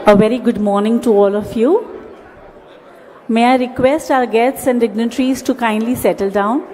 A very good morning to all of you. May I request our guests and dignitaries to kindly settle down.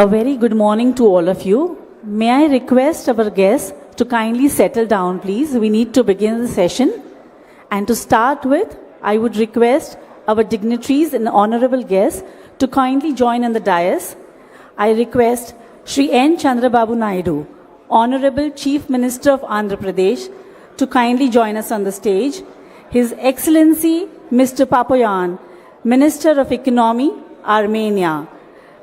A very good morning to all of you. May I request our guests to kindly settle down, please. We need to begin the session. And to start with, I would request our dignitaries and honorable guests to kindly join on the dais. I request Shri N. Chandrababu Naidu, Honorable Chief Minister of Andhra Pradesh, to kindly join us on the stage. His Excellency Mr. Papayan, Minister of Economy, Armenia.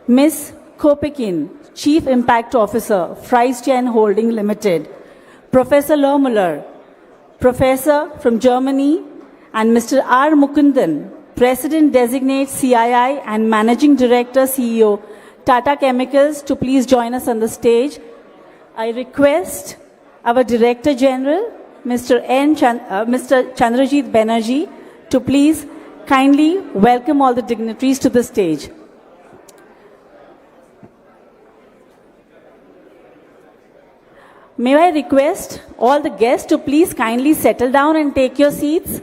Ms. Kopekin, Chief Impact Officer, Friesgen Holding Limited. Professor Lohmuller, Professor from Germany, and Mr. R. Mukundan, President Designate CII and Managing Director CEO, Tata Chemicals, to please join us on the stage. I request our Director General, Mr. Chandrajit Banerjee, to please kindly welcome all the dignitaries to the stage. May I request all the guests to please kindly settle down and take your seats?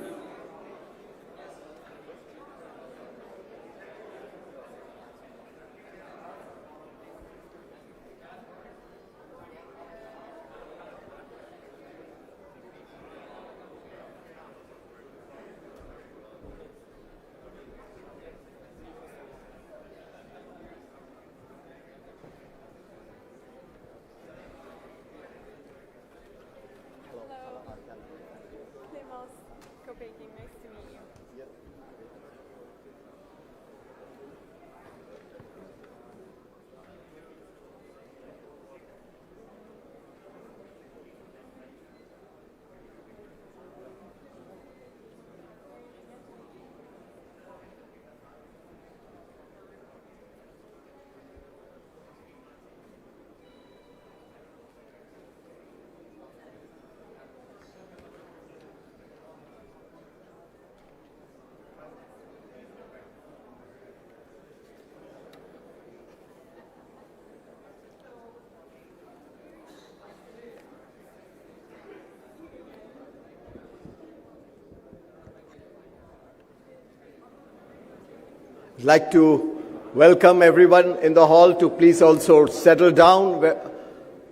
I'd like to welcome everyone in the hall to please also settle down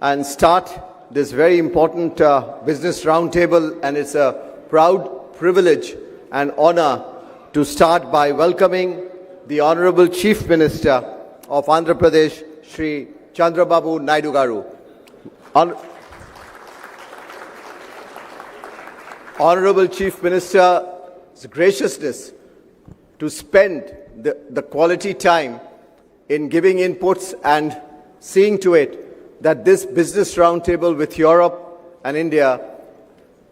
and start this very important business roundtable, and it's a proud privilege and honor to start by welcoming the Honorable Chief Minister of Andhra Pradesh, Shri Chandrababu Naidu Garu. Honorable Chief Minister's graciousness to spend the quality time in giving inputs and seeing to it that this business roundtable with Europe and India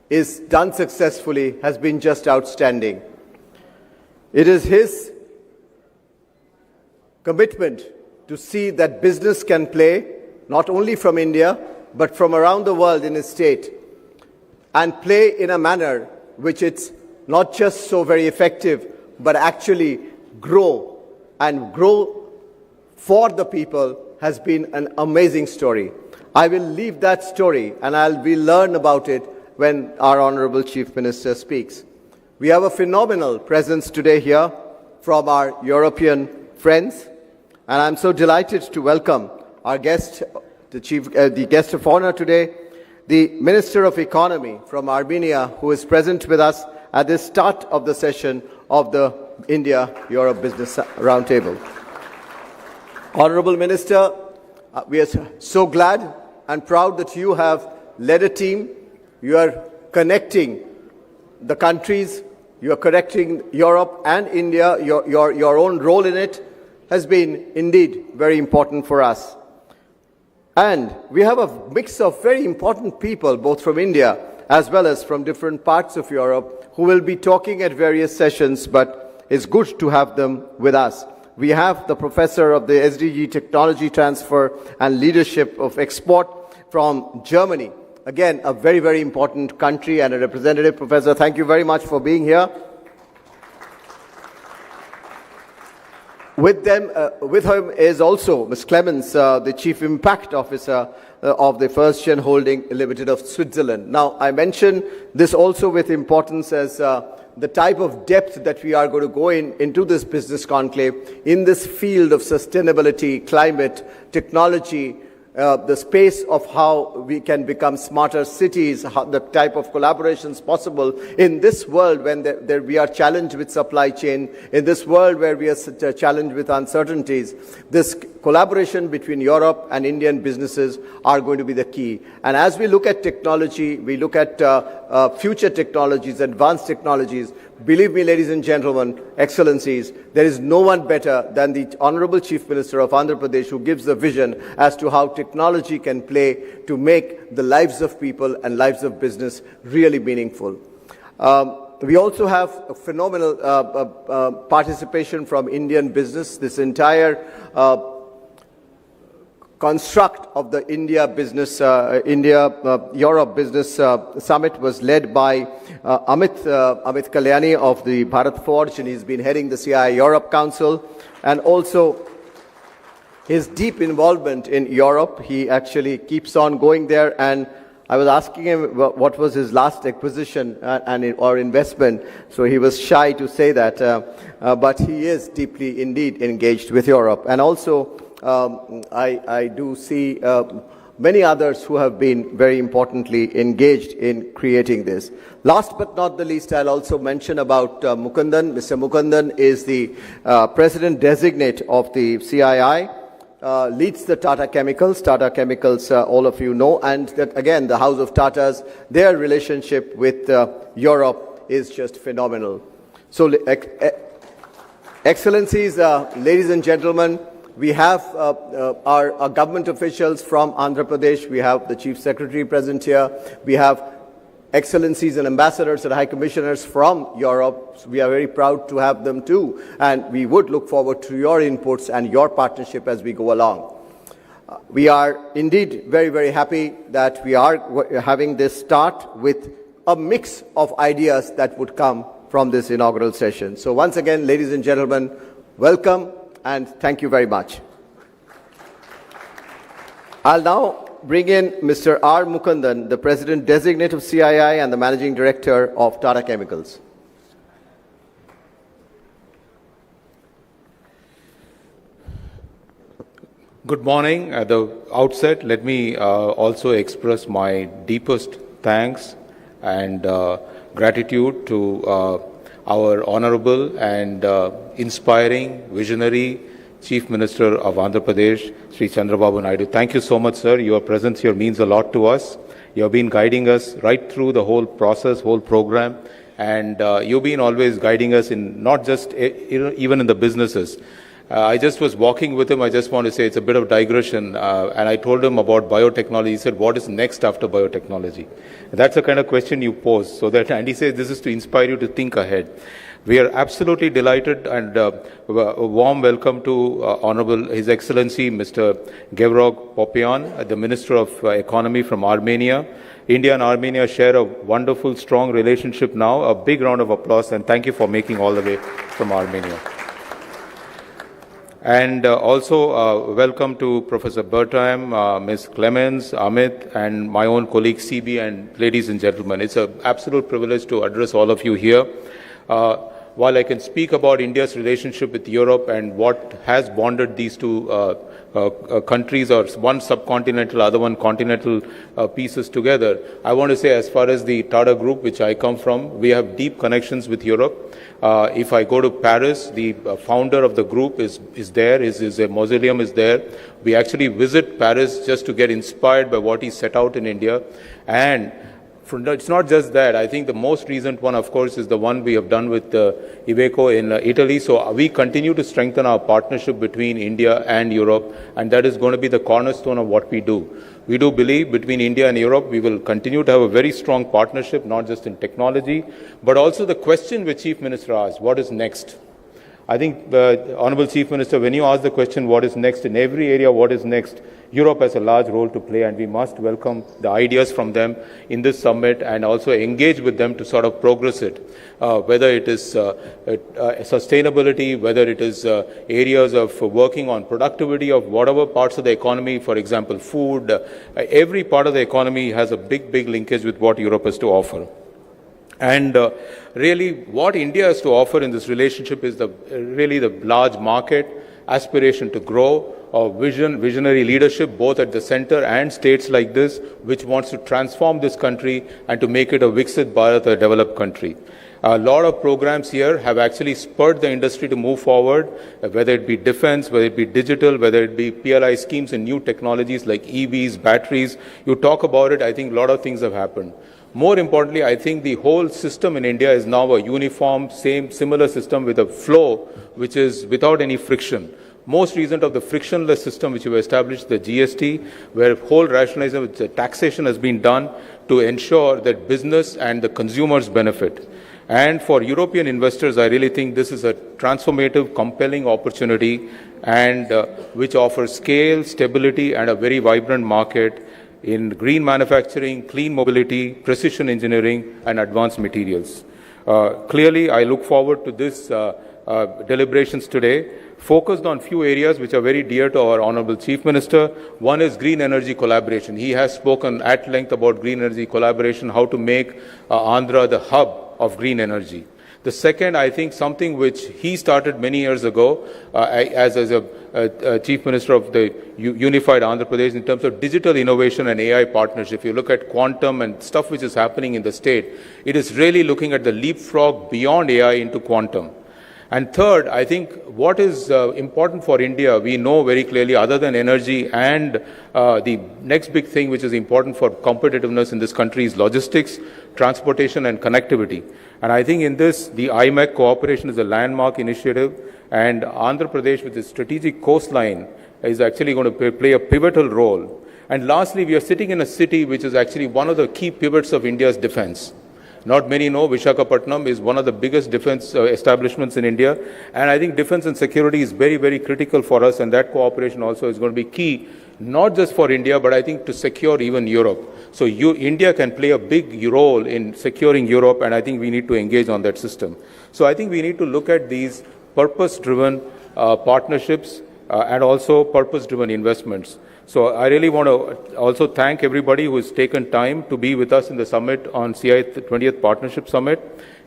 is done successfully has been just outstanding. It is his commitment to see that business can play not only from India but from around the world in his state, and play in a manner which it's not just so very effective but actually grow for the people, has been an amazing story. I will leave that story and we'll learn about it when our Honorable Chief Minister speaks. We have a phenomenal presence today here from our European friends, and I'm so delighted to welcome our guest, the guest of honor today, the Minister of Economy from Armenia, who is present with us at the start of the session of the India-Europe Business Roundtable. Honorable Minister, we are so glad and proud that you have led a team. You are connecting the countries, you are connecting Europe and India. Your own role in it has been indeed very important for us. And we have a mix of very important people, both from India as well as from different parts of Europe, who will be talking at various sessions, but it's good to have them with us. we have the professor of the SDG Technology Transfer and Leadership of Export from Germany. Again, a very, very important country and a representative. Professor, thank you very much for being here. With him is also Ms. Clemens, the Chief Impact Officer of the First Gen Holding Limited of Switzerland. Now, I mention this also with importance as the type of depth that we are going to go into this business conclave in this field of sustainability, climate, technology, the space of how we can become smarter cities, the type of collaborations possible in this world when we are challenged with supply chain, in this world where we are challenged with uncertainties. This collaboration between Europe and Indian businesses are going to be the key. And as we look at technology, we look at future technologies, advanced technologies. Believe me, ladies and gentlemen, excellencies, there is no one better than the Honorable Chief Minister of Andhra Pradesh who gives the vision as to how technology can play to make the lives of people and lives of business really meaningful. We also have a phenomenal participation from Indian business. This entire construct of the India-Europe Business Summit was led by Amit Kalyani of the Bharat Forge, and he's been heading the CII Europe Council, and also his deep involvement in Europe. He actually keeps on going there, and I was asking him what was his last acquisition or investment, so he was shy to say that, but he is deeply indeed engaged with Europe. And also I do see many others who have been very importantly engaged in creating this. Last but not the least, I'll also mention about Mukundan. Mr. Mukundan is the President Designate of the CII, leads the Tata Chemicals. Tata Chemicals, all of you know, and that again, the House of Tatas, their relationship with Europe is just phenomenal. So, Excellencies, ladies and gentlemen, we have our government officials from Andhra Pradesh. We have the Chief Secretary present here. We have excellencies and ambassadors and high commissioners from Europe. So we are very proud to have them too. And we would look forward to your inputs and your partnership as we go along. We are indeed very, very happy that we are having this start with a mix of ideas that would come from this inaugural session. So once again, ladies and gentlemen, welcome. And thank you very much. I'll now bring in Mr. R. Mukundan, the President Designate of CII and the Managing Director of Tata Chemicals. Good morning. At the outset, let me also express my deepest thanks and gratitude to our honorable and inspiring, visionary Chief Minister of Andhra Pradesh, Sri Chandrababu Naidu. Thank you so much, sir. Your presence here means a lot to us. You have been guiding us right through the whole process, whole program, and you've been always guiding us in not just even in the businesses. I just was walking with him. I just want to say it's a bit of digression. And I told him about biotechnology. He said, what is next after biotechnology? That's the kind of question you pose. So that, and he says, this is to inspire you to think ahead. We are absolutely delighted and a warm welcome to Honorable His Excellency Mr. Gevorg Popian, the Minister of Economy from Armenia. India and Armenia share a wonderful, strong relationship now. A big round of applause and thank you for making all the way from Armenia. And also welcome to Professor Bertheim, Ms. Clemens, Amit, and my own colleague CB, and ladies and gentlemen. It's an absolute privilege to address all of you here. While I can speak about India's relationship with Europe and what has bonded these two countries, or one subcontinental, other one continental pieces together, I want to say as far as the Tata Group, which I come from, we have deep connections with Europe. If I go to Paris, the founder of the group is there, his mausoleum is there. We actually visit Paris just to get inspired by what he set out in India. And it's not just that. I think the most recent one, of course, is the one we have done with Iveco in Italy. So we continue to strengthen our partnership between India and Europe, and that is going to be the cornerstone of what we do. We do believe between India and Europe, we will continue to have a very strong partnership, not just in technology, but also the question which Chief Minister asked, what is next? I think, Honorable Chief Minister, when you ask the question, what is next, in every area, what is next, Europe has a large role to play, and we must welcome the ideas from them in this summit and also engage with them to sort of progress it, whether it is sustainability, whether it is areas of working on productivity of whatever parts of the economy, for example, food. Every part of the economy has a big, big linkage with what Europe has to offer. And really, what India has to offer in this relationship is really the large market, aspiration to grow, visionary leadership, both at the center and states like this, which wants to transform this country and to make it a Viksit Bharat, a developed country. A lot of programs here have actually spurred the industry to move forward, whether it be defense, whether it be digital, whether it be PLI schemes and new technologies like EVs, batteries. You talk about it, I think a lot of things have happened. More importantly, I think the whole system in India is now a uniform, similar system with a flow which is without any friction. Most recent of the frictionless system which we established, the GST, where whole rationalization of the taxation has been done to ensure that business and the consumers benefit. And for European investors, I really think this is a transformative, compelling opportunity and which offers scale, stability, and a very vibrant market in green manufacturing, clean mobility, precision engineering, and advanced materials. Clearly, I look forward to this deliberations today, focused on few areas which are very dear to our Honorable Chief Minister. One is green energy collaboration. He has spoken at length about green energy collaboration, how to make Andhra the hub of green energy. The second, I think, something which he started many years ago as a Chief Minister of the Unified Andhra Pradesh in terms of digital innovation and AI partnership. If you look at quantum and stuff which is happening in the state, it is really looking at the leapfrog beyond AI into quantum. And third, I think what is important for India, we know very clearly, other than energy and the next big thing which is important for competitiveness in this country is logistics, transportation, and connectivity. And I think in this, the IMEC cooperation is a landmark initiative, and Andhra Pradesh with its strategic coastline is actually going to play a pivotal role. And lastly, we are sitting in a city which is actually one of the key pivots of India's defense. Not many know Visakhapatnam is one of the biggest defense establishments in India, and I think defense and security is very, very critical for us, and that cooperation also is going to be key, not just for India, but I think to secure even Europe. So India can play a big role in securing Europe, and I think we need to engage on that system. So I think we need to look at these purpose-driven partnerships and also purpose-driven investments. So I really want to also thank everybody who has taken time to be with us in the summit on CI 20th Partnership Summit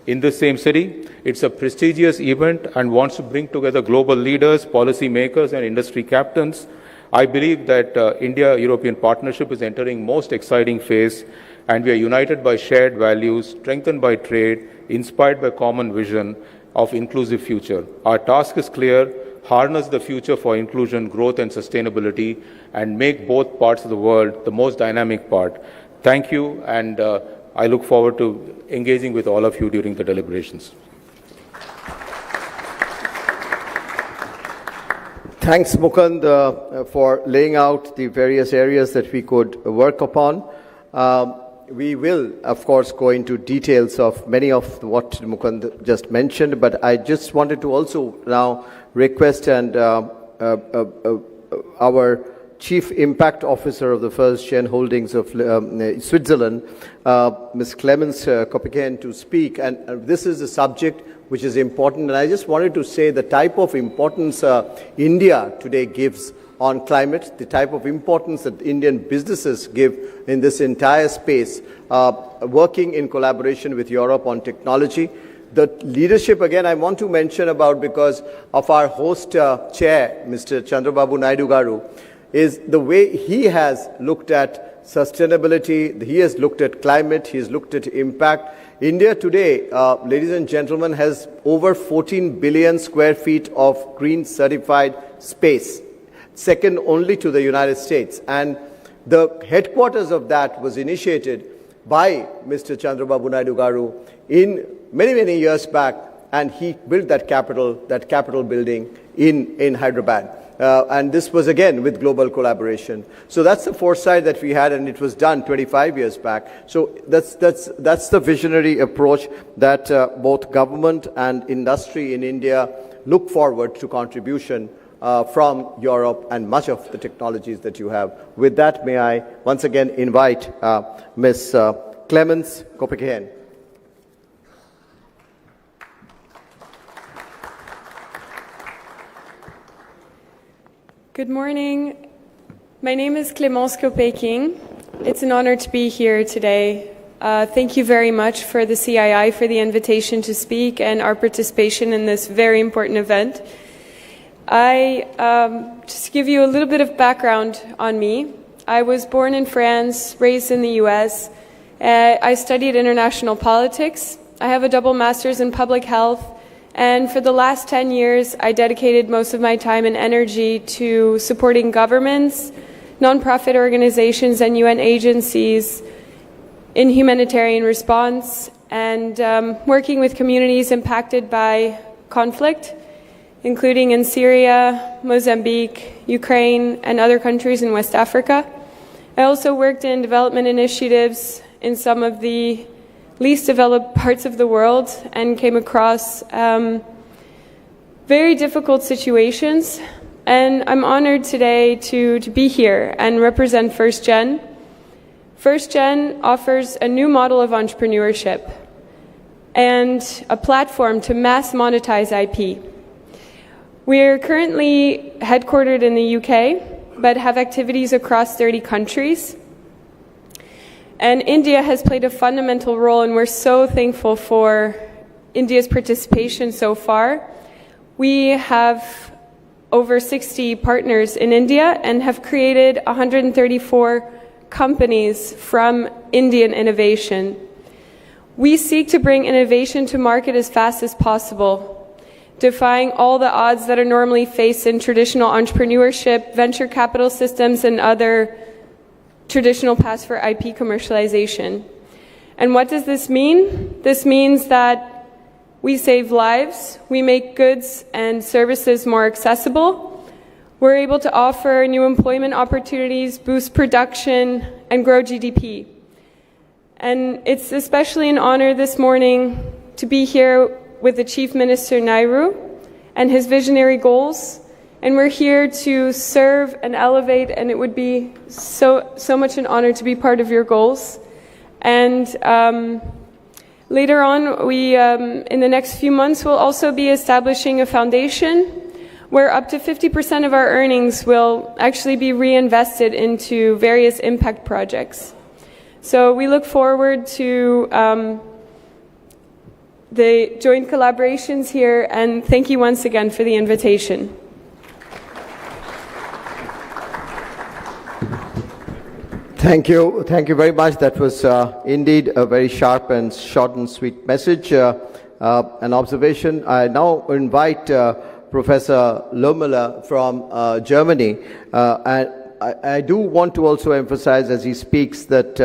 in this same city. It's a prestigious event and wants to bring together global leaders, policy makers, and industry captains. I believe that India-European partnership is entering most exciting phase, and we are united by shared values, strengthened by trade, inspired by common vision of inclusive future. Our task is clear: harness the future for inclusion, growth, and sustainability, and make both parts of the world the most dynamic part. Thank you, and I look forward to engaging with all of you during the deliberations. Thanks, Mukund, for laying out the various areas that we could work upon. We will, of course, go into details of many of what Mukund just mentioned, but I just wanted to also now request and our Chief Impact Officer of the First Gen Holdings of Switzerland, Ms. Clemens Koppiken, to speak. And this is a subject which is important. And I just wanted to say the type of importance India today gives on climate, the type of importance that Indian businesses give in this entire space, working in collaboration with Europe on technology. The leadership, again, I want to mention about because of our host chair, Mr. Chandrababu Naidu Garu, is the way he has looked at sustainability, he has looked at climate, he has looked at impact. India today, ladies and gentlemen, has over 14 billion square feet of green certified space, second only to the United States. And the headquarters of that was initiated by Mr. Chandrababu Naidu Garu in many years back, and he built that capital building in Hyderabad. And this was again with global collaboration. So that's the foresight that we had, and it was done 25 years back. So that's the visionary approach that both government and industry in India look forward to contribution from Europe and much of the technologies that you have. With that, may I once again invite Ms. Clemens Kopekehen. Good morning. My name is Clémence Kopekehen. It's an honor to be here today. Thank you very much for the CII for the invitation to speak and our participation in this very important event. Just to give you a little bit of background on me. I was born in France, raised in the US. I studied international politics. I have a double master's in public health. And for the last 10 years, I dedicated most of my time and energy to supporting governments, nonprofit organizations, and UN agencies in humanitarian response and working with communities impacted by conflict, including in Syria, Mozambique, Ukraine, and other countries in West Africa. I also worked in development initiatives in some of the least developed parts of the world and came across very difficult situations. And I'm honored today to be here and represent First Gen. First Gen offers a new model of entrepreneurship and a platform to mass monetize IP. We are currently headquartered in the UK, but have activities across 30 countries. And India has played a fundamental role, and we're so thankful for India's participation so far. We have over 60 partners in India and have created 134 companies from Indian innovation. We seek to bring innovation to market as fast as possible, defying all the odds that are normally faced in traditional entrepreneurship, venture capital systems, and other traditional paths for IP commercialization. And what does this mean? This means that we save lives, we make goods and services more accessible, we're able to offer new employment opportunities, boost production, and grow GDP. And it's especially an honor this morning to be here with the Chief Minister Naidu and his visionary goals. And we're here to serve and elevate, and it would be so much an honor to be part of your goals. And later on, we, in the next few months, will also be establishing a foundation where up to 50% of our earnings will actually be reinvested into various impact projects. So we look forward to the joint collaborations here, and thank you once again for the invitation. Thank you very much. That was indeed a very sharp and short and sweet message, an observation. I now invite Professor Lohmüller from Germany, and I do want to also emphasize as he speaks that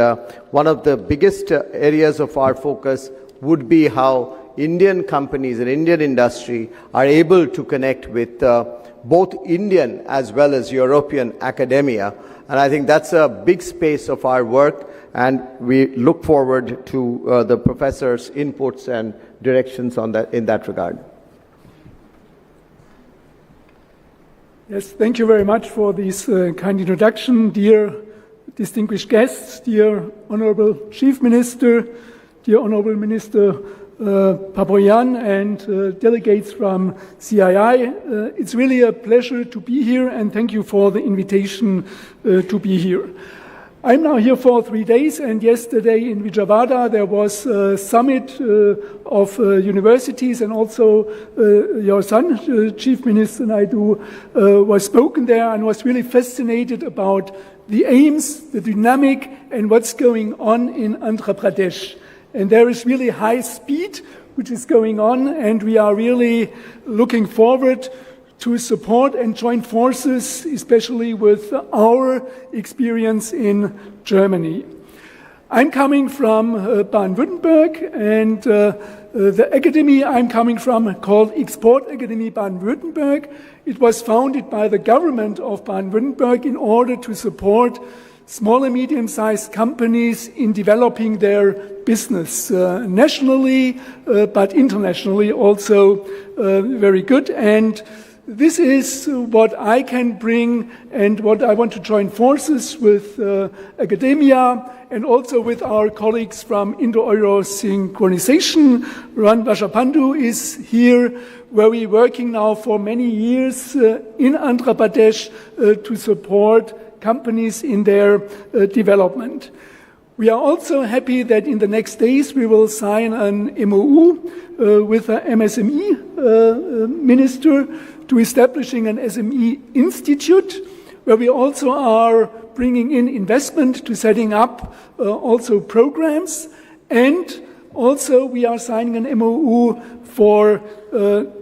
one of the biggest areas of our focus would be how Indian companies and Indian industry are able to connect with both Indian as well as European academia. And I think that's a big space of our work, and we look forward to the professor's inputs and directions on that, in that regard. Yes, thank you very much for this kind introduction, dear distinguished guests, dear Honorable Chief Minister, dear Honorable Minister Papoyan, and delegates from CII. It's really a pleasure to be here, and thank you for the invitation to be here. I'm now here for 3 days, and yesterday in Vijayawada there was a summit of universities, and also your son, Chief Minister Naidu, was spoken there and was really fascinated about the aims, the dynamic, and what's going on in Andhra Pradesh. And there is really high speed which is going on, and we are really looking forward to support and join forces, especially with our experience in Germany. I'm coming from Baden-Württemberg, and the academy I'm coming from, called Export Academy Baden-Württemberg, it was founded by the government of Baden-Württemberg in order to support small and medium-sized companies in developing their business nationally, but internationally also very good. And this is what I can bring and what I want to join forces with academia and also with our colleagues from Indo-Euro Synchronization. Ran Vashapandu is here, where we're working now for many years in Andhra Pradesh to support companies in their development. We are also happy that in the next days we will sign an MOU with an MSME minister to establishing an SME institute, where we also are bringing in investment to setting up also programs. And also we are signing an MOU for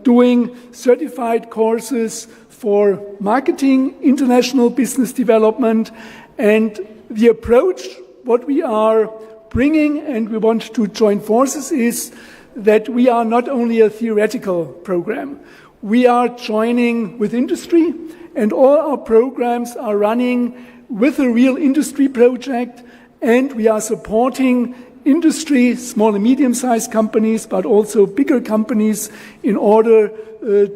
doing certified courses for marketing, international business development, and the approach, what we are bringing and we want to join forces is that we are not only a theoretical program. We are joining with industry, and all our programs are running with a real industry project, and we are supporting industry, small and medium-sized companies, but also bigger companies in order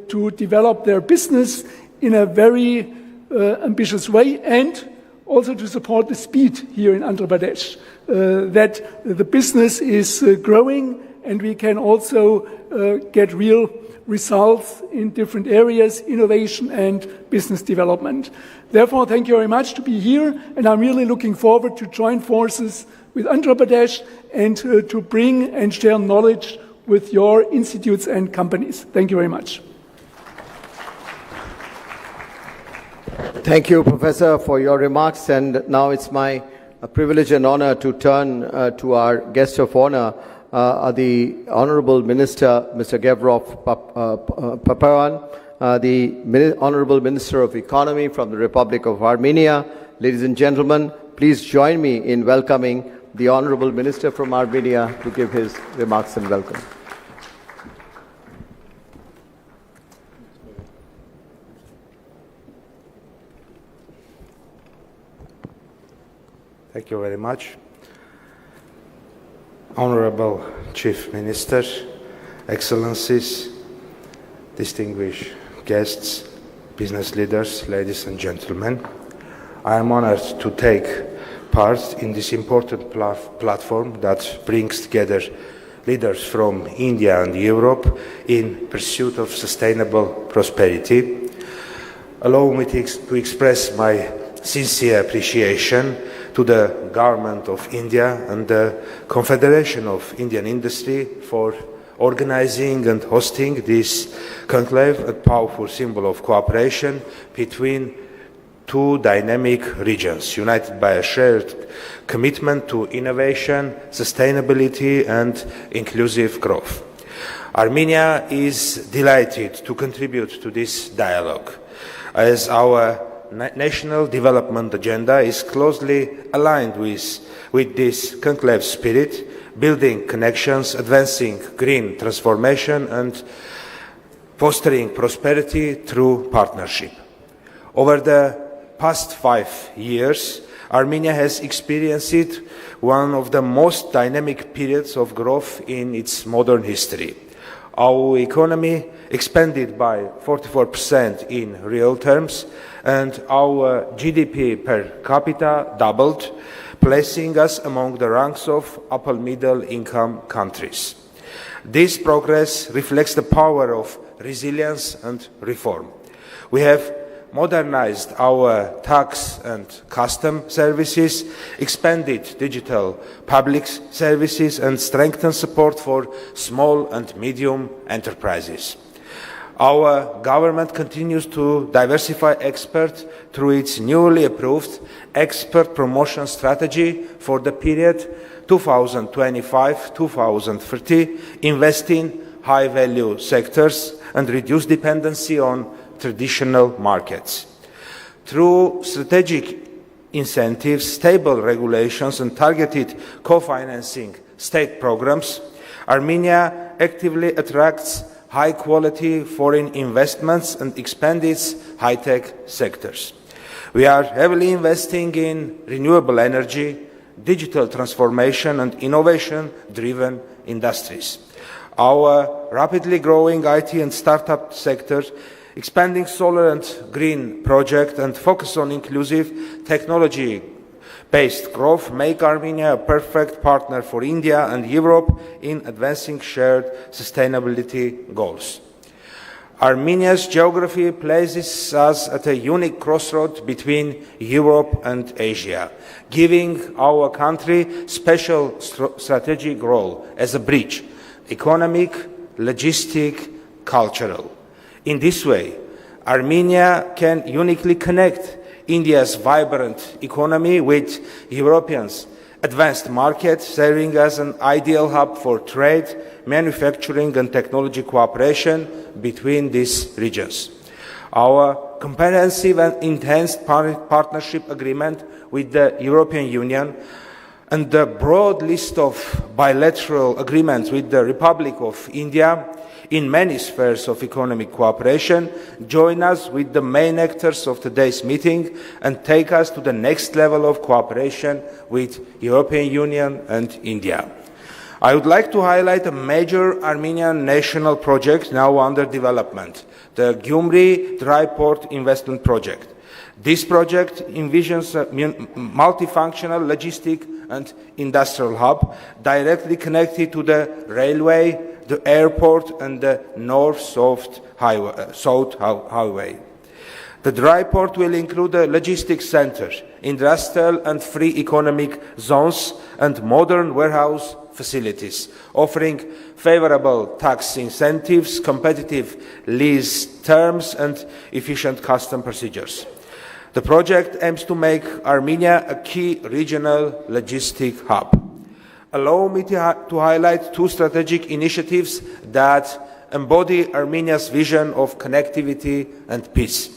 to develop their business in a very ambitious way, and also to support the speed here in Andhra Pradesh, that the business is growing and we can also get real results in different areas, innovation and business development. Therefore, thank you very much to be here, and I'm really looking forward to join forces with Andhra Pradesh and to bring and share knowledge with your institutes and companies. Thank you very much. Thank you, Professor, for your remarks. And now it's my privilege and honor to turn to our guest of honor, the Honorable Minister, Mr. Gevrov Papayan, the Honorable Minister of Economy from the Republic of Armenia. Ladies and gentlemen, please join me in welcoming the Honorable Minister from Armenia to give his remarks and welcome. Thank you very much. Honorable Chief Minister, Excellencies, distinguished guests, business leaders, ladies and gentlemen, I am honored to take part in this important platform that brings together leaders from India and Europe in pursuit of sustainable prosperity. Allow me to express my sincere appreciation to the Government of India and the Confederation of Indian Industry for organizing and hosting this conclave, a powerful symbol of cooperation between two dynamic regions, united by a shared commitment to innovation, sustainability and inclusive growth. Armenia is delighted to contribute to this dialogue, as our national development agenda is closely aligned with this conclave spirit, building connections, advancing green transformation and fostering prosperity through partnership. Over the past 5 years, Armenia has experienced one of the most dynamic periods of growth in its modern history. Our economy expanded by 44% in real terms, and our GDP per capita doubled, placing us among the ranks of upper middle income countries. This progress reflects the power of resilience and reform. We have modernized our tax and custom services, expanded digital public services, and strengthened support for small and medium enterprises. Our government continues to diversify experts through its newly approved expert promotion strategy for the period 2025-2030, invest in high-value sectors and reduce dependency on traditional markets. Through strategic incentives, stable regulations and targeted co-financing state programs, Armenia actively attracts high-quality foreign investments and expands its high-tech sectors. We are heavily investing in renewable energy, digital transformation and innovation-driven industries. Our rapidly growing IT and startup sector, expanding solar and green project and focus on inclusive technology-based growth make Armenia a perfect partner for India and Europe in advancing shared sustainability goals. Armenia's geography places us at a unique crossroad between Europe and Asia, giving our country special strategic role as a bridge, economic, logistic, cultural. In this way, Armenia can uniquely connect India's vibrant economy with Europeans' advanced market, serving as an ideal hub for trade, manufacturing and technology cooperation between these regions. Our comprehensive and intense partnership agreement with the European Union and the broad list of bilateral agreements with the Republic of India in many spheres of economic cooperation join us with the main actors of today's meeting and take us to the next level of cooperation with European Union and India. I would like to highlight a major Armenian national project now under development, the Gyumri Dry Port Investment Project. This project envisions a multifunctional logistic and industrial hub directly connected to the railway, the airport and the north-south highway. The dry port will include a logistics center, industrial and free economic zones and modern warehouse facilities, offering favorable tax incentives, competitive lease terms and efficient custom procedures. The project aims to make Armenia a key regional logistic hub. Allow me to highlight two strategic initiatives that embody Armenia's vision of connectivity and peace.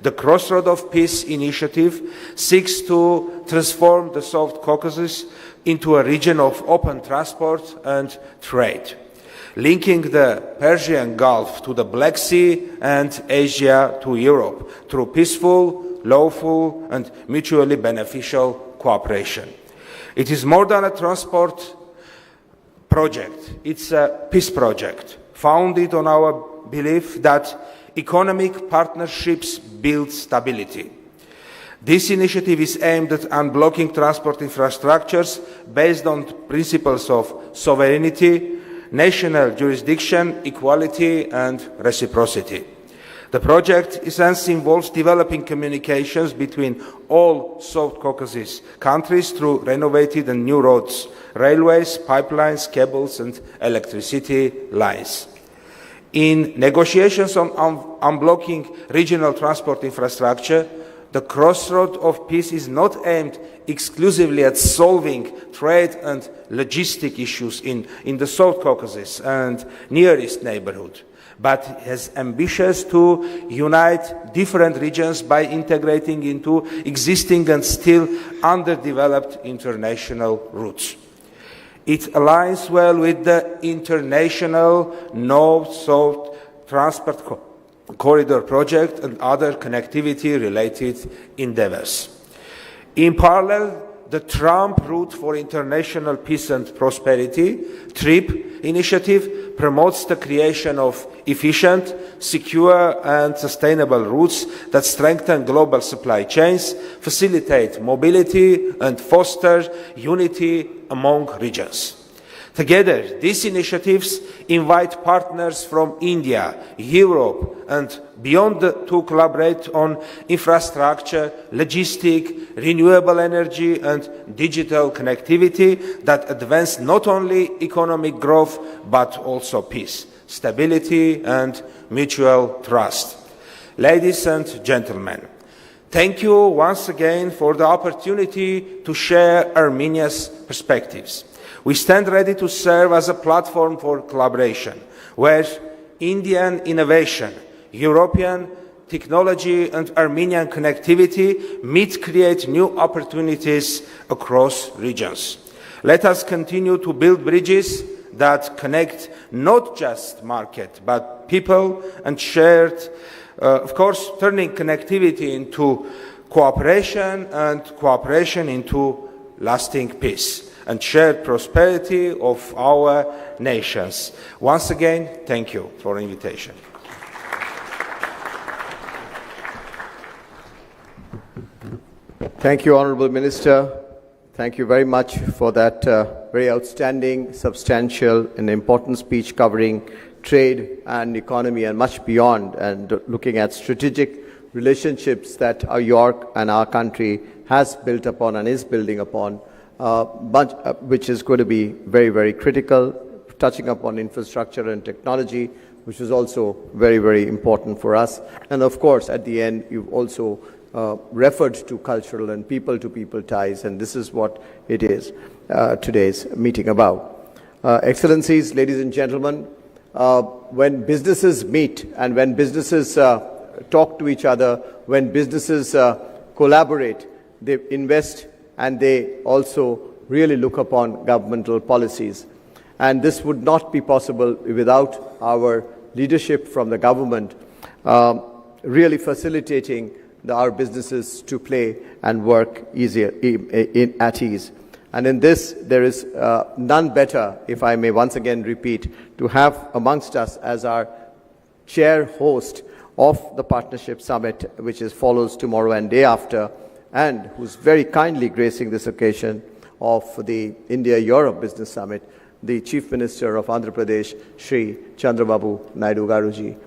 The Crossroad of Peace initiative seeks to transform the South Caucasus into a region of open transport and trade, linking the Persian Gulf to the Black Sea and Asia to Europe through peaceful, lawful and mutually beneficial cooperation. It is more than a transport project, it's a peace project, founded on our belief that economic partnerships build stability. This initiative is aimed at unblocking transport infrastructures based on principles of sovereignty, national jurisdiction, equality and reciprocity. The project essentially involves developing communications between all South Caucasus countries through renovated and new roads, railways, pipelines, cables and electricity lines. In negotiations on unblocking regional transport infrastructure, the Crossroad of Peace is not aimed exclusively at solving trade and logistic issues in the South Caucasus and Near East neighborhood, but has ambitious to unite different regions by integrating into existing and still underdeveloped international routes. It aligns well with the international North-South Transport Corridor project and other connectivity-related endeavors. In parallel, the Trump Route for International Peace and Prosperity, TRIP initiative, promotes the creation of efficient, secure and sustainable routes that strengthen global supply chains, facilitate mobility and foster unity among regions. Together, these initiatives invite partners from India, Europe and beyond to collaborate on infrastructure, logistic, renewable energy and digital connectivity that advance not only economic growth but also peace, stability and mutual trust. Ladies and gentlemen, thank you once again for the opportunity to share Armenia's perspectives. We stand ready to serve as a platform for collaboration, where Indian innovation, European technology and Armenian connectivity meet to create new opportunities across regions. Let us continue to build bridges that connect not just market, but people and shared, of course, turning connectivity into cooperation and cooperation into lasting peace and shared prosperity of our nations. Once again, thank you for the invitation. Thank you, Honorable Minister. Thank you very much for that very outstanding, substantial, and important speech covering trade and economy and much beyond, and looking at strategic relationships that York and our country has built upon and is building upon, which is going to be very, very critical, touching upon infrastructure and technology, which is also very, very important for us. And of course, at the end, you've also referred to cultural and people-to-people ties, and this is what it is today's meeting about. Excellencies, ladies and gentlemen, when businesses meet and when businesses talk to each other, when businesses collaborate, they invest and they also really look upon governmental policies. And this would not be possible without our leadership from the government really facilitating our businesses to play and work easier at ease. And in this, there is none better, if I may once again repeat, to have amongst us as our chair host of the Partnership Summit, which follows tomorrow and day after, and who's very kindly gracing this occasion of the India-Europe Business Summit, the Chief Minister of Andhra Pradesh, Shri Chandrababu Naidu Garuji.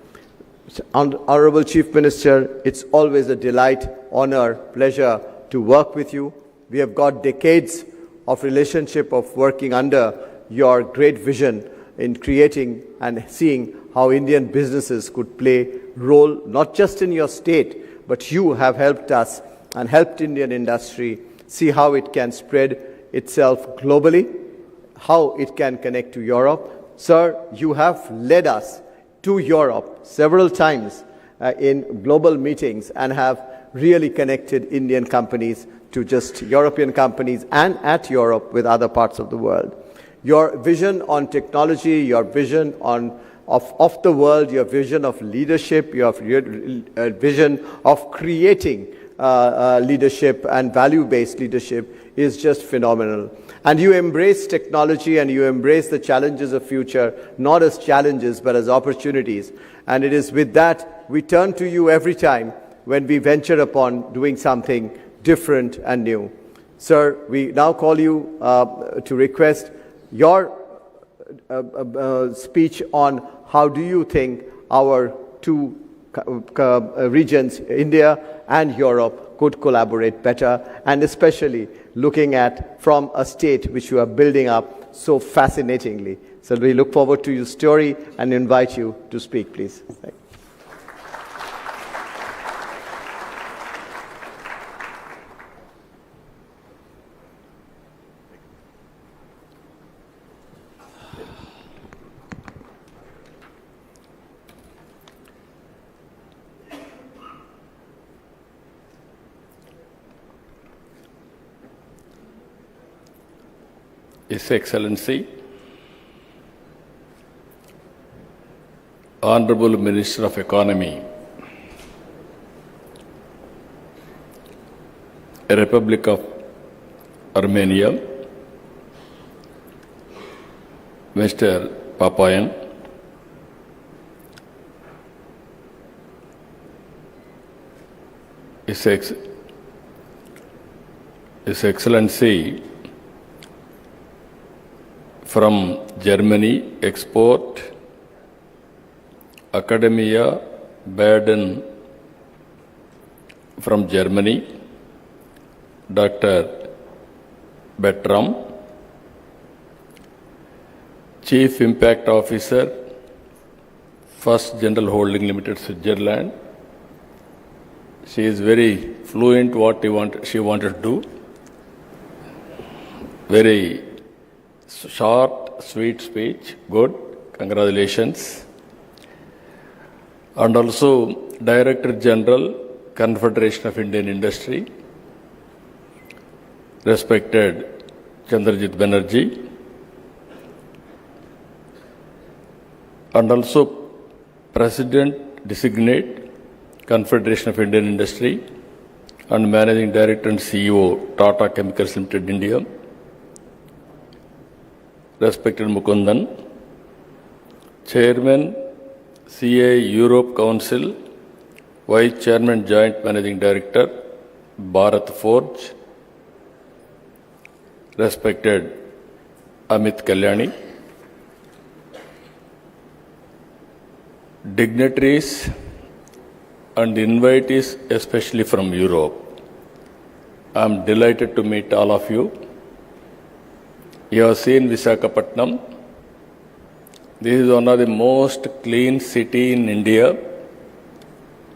Honorable Chief Minister, it's always a delight, honor, pleasure to work with you. We have got decades of relationship of working under your great vision in creating and seeing how Indian businesses could play role not just in your state, but you have helped us and helped Indian industry see how it can spread itself globally, how it can connect to Europe. Sir, you have led us to Europe several times in global meetings and have really connected Indian companies to just European companies and at Europe with other parts of the world. Your vision on technology, your vision of the world, your vision of leadership, your vision of creating leadership and value-based leadership is just phenomenal. And you embrace technology and you embrace the challenges of future, not as challenges, but as opportunities. And it is with that we turn to you every time when we venture upon doing something different and new. Sir, we now call you to request your speech on how do you think our two regions, India and Europe, could collaborate better, and especially looking at from a state which you are building up so fascinatingly. So we look forward to your story and invite you to speak, please. Thank you. His Excellency, Honorable Minister of Economy, Republic of Armenia, Mr. Papayan, His Excellency from Germany, Export Academia Baden from Germany, Dr. Bertram, Chief Impact Officer, First General Holding Limited, Switzerland. She is very fluent what she wanted to do. Very short, sweet speech, good, congratulations. And also Director General, Confederation of Indian Industry, respected Chandrajit Banerjee, and also President Designate, Confederation of Indian Industry, and Managing Director and CEO, Tata Chemicals Limited, India. Respected Mukundan, Chairman, CA Europe Council, Vice Chairman, Joint Managing Director, Bharat Forge. Respected Amit Kalyani, dignitaries and invitees, especially from Europe. I am delighted to meet all of you. You have seen Visakhapatnam. This is one of the most clean city in India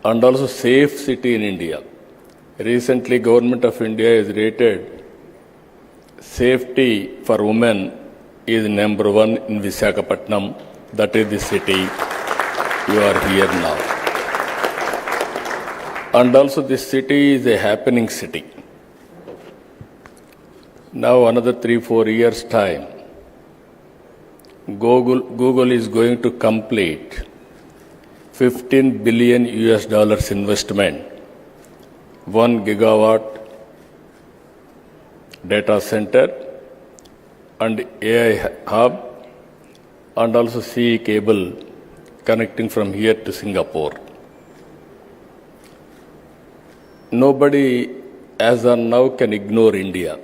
and also safe city in India. Recently, Government of India has rated safety for women is #1 in Visakhapatnam. That is the city you are here now. And also this city is a happening city. Now another 3-4 years time, Google is going to complete $15 billion investment, 1 gigawatt data center and AI hub, and also CE cable connecting from here to Singapore. Nobody as of now can ignore India.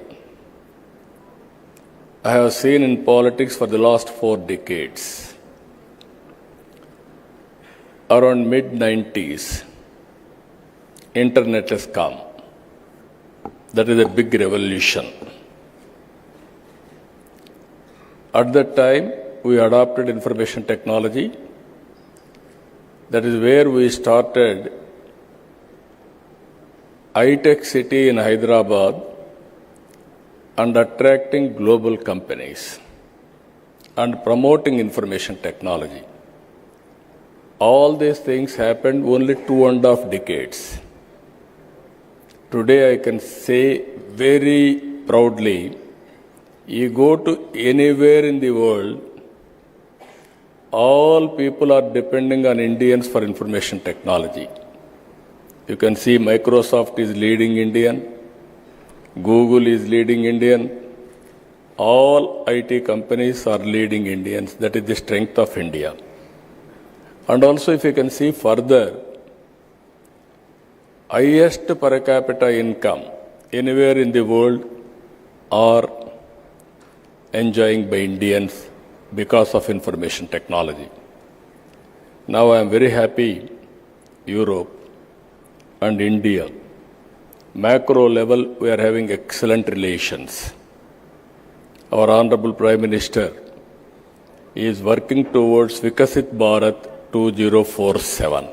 I have seen in politics for the last 4 decades. Around mid-90s, internet has come. That is a big revolution. At that time, we adopted information technology. That is where we started high-tech city in Hyderabad and attracting global companies and promoting information technology. All these things happened only 2.5 decades. Today I can say very proudly, you go to anywhere in the world, all people are depending on Indians for information technology. You can see Microsoft is leading Indian, Google is leading Indian, all IT companies are leading Indians. That is the strength of India. And also if you can see further, highest per capita income anywhere in the world are enjoying by Indians because of information technology. Now I am very happy Europe and India, macro level we are having excellent relations. Our Honorable Prime Minister is working towards Vikasit Bharat 2047.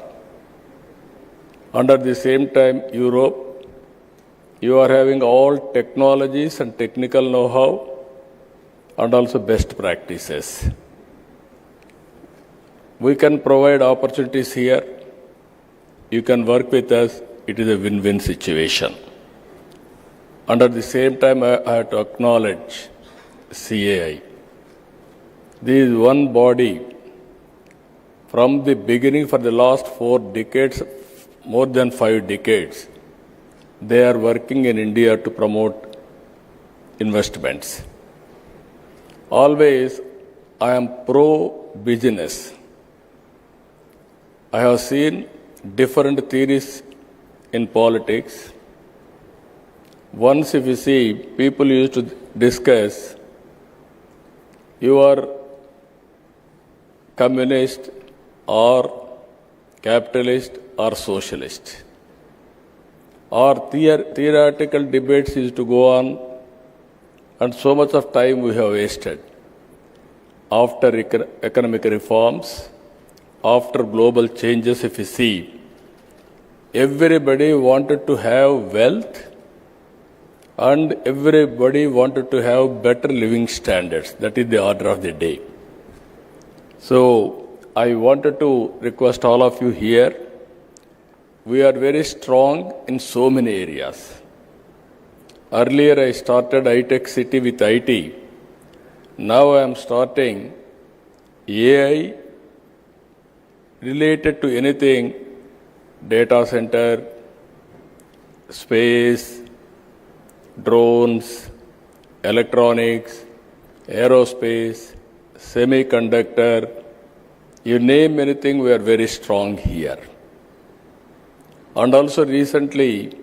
And at the same time, Europe, you are having all technologies and technical know-how and also best practices. We can provide opportunities here. You can work with us. It is a win-win situation. And at the same time, I have to acknowledge CAI. This is one body from the beginning for the last 4 decades, more than 5 decades, they are working in India to promote investments. Always, I am pro-business. I have seen different theories in politics. Once if you see, people used to discuss, you are communist or capitalist or socialist. Or theoretical debates used to go on, and so much of time we have wasted. After economic reforms, after global changes, if you see, everybody wanted to have wealth and everybody wanted to have better living standards. That is the order of the day. So, I wanted to request all of you here, we are very strong in so many areas. Earlier I started high-tech city with IT. Now I am starting AI related to anything, data center, space, drones, electronics, aerospace, semiconductor, you name anything, we are very strong here. And also recently,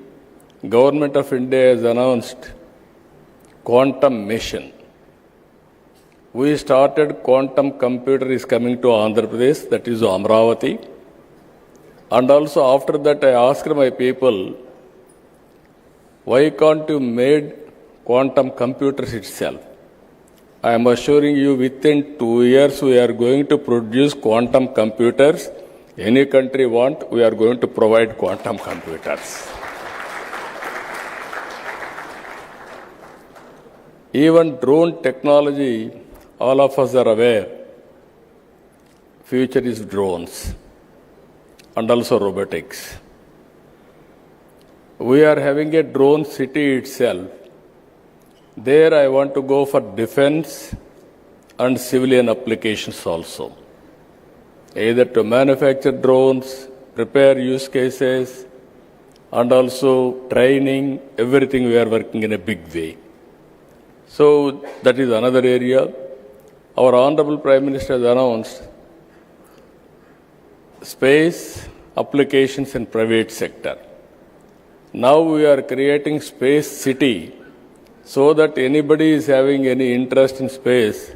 Government of India has announced quantum mission. We started quantum computer is coming to Andhra Pradesh, that is Amravati. And also after that I asked my people, why can't you made quantum computers itself? I am assuring you within 2 years we are going to produce quantum computers. Any country want, we are going to provide quantum computers. Even drone technology, all of us are aware, future is drones and also robotics. We are having a drone city itself. There I want to go for defense and civilian applications also. Either to manufacture drones, prepare use cases, and also training, everything we are working in a big way. So that is another area. Our Honorable Prime Minister has announced space applications in private sector. Now we are creating space city so that anybody is having any interest in space,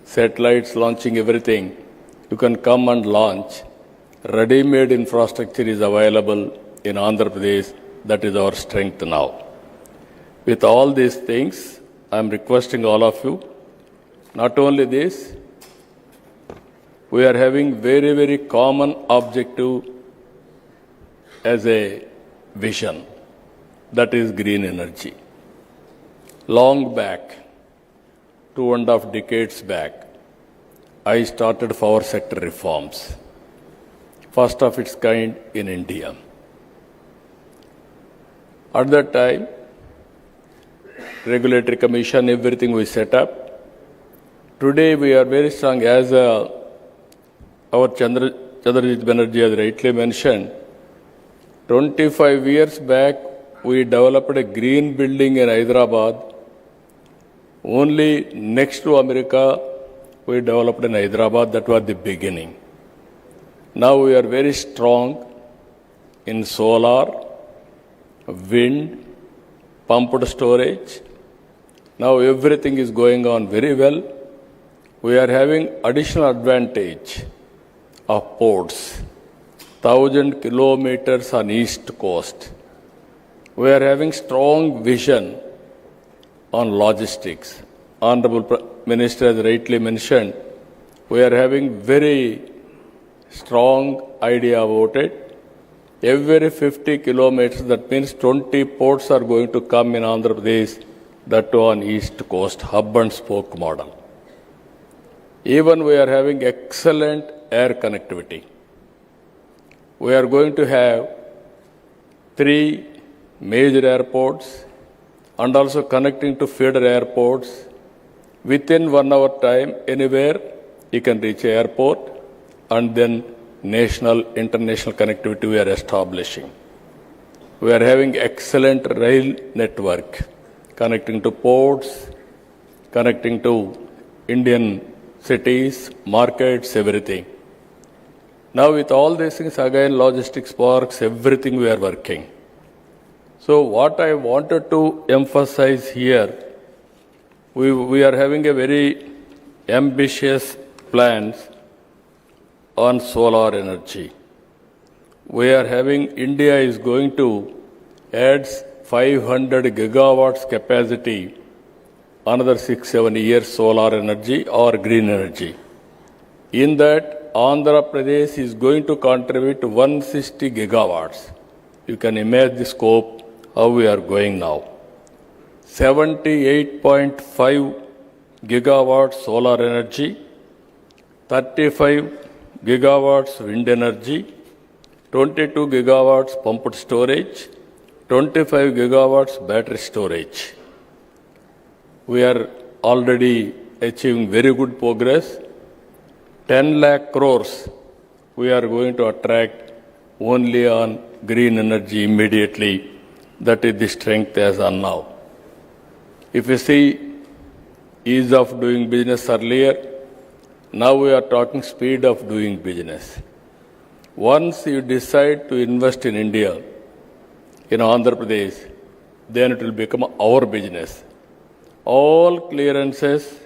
satellites launching everything, you can come and launch. Ready-made infrastructure is available in Andhra Pradesh. That is our strength now. With all these things, I am requesting all of you, not only this, we are having very, very common objective as a vision, that is green energy. Long back, 2.5 decades back, I started power sector reforms, first of its kind in India. At that time, regulatory commission, everything we set up. Today we are very strong, as our Chandrajit Banerjee has rightly mentioned. 25 years back, we developed a green building in Hyderabad. Only next to America, we developed in Hyderabad. That was the beginning. Now we are very strong in solar, wind, pumped storage. Now everything is going on very well. We are having additional advantage of ports. 1,000 kilometers on east coast. We are having strong vision on logistics. Honorable Minister has rightly mentioned, we are having very strong idea about it. Every 50 kilometers, that means 20 ports are going to come in Andhra Pradesh, that too on east coast, hub and spoke model. Even we are having excellent air connectivity. We are going to have 3 major airports and also connecting to feeder airports. Within 1 hour time, anywhere you can reach an airport, and then national, international connectivity we are establishing. We are having excellent rail network, connecting to ports, connecting to Indian cities, markets, everything. Now with all these things, again, logistics parks, everything we are working. So what I wanted to emphasize here, we are having a very ambitious plans on solar energy. We are having, India is going to add 500 gigawatts capacity, another 6-7 years solar energy or green energy. In that, Andhra Pradesh is going to contribute 160 gigawatts. You can imagine the scope, how we are going now. 78.5 gigawatts solar energy, 35 gigawatts wind energy, 22 gigawatts pumped storage, 25 gigawatts battery storage. We are already achieving very good progress. 10 lakh crores we are going to attract only on green energy immediately That is the strength as on now. If you see ease of doing business earlier, now we are talking speed of doing business. Once you decide to invest in India, in Andhra Pradesh, then it will become our business. All clearances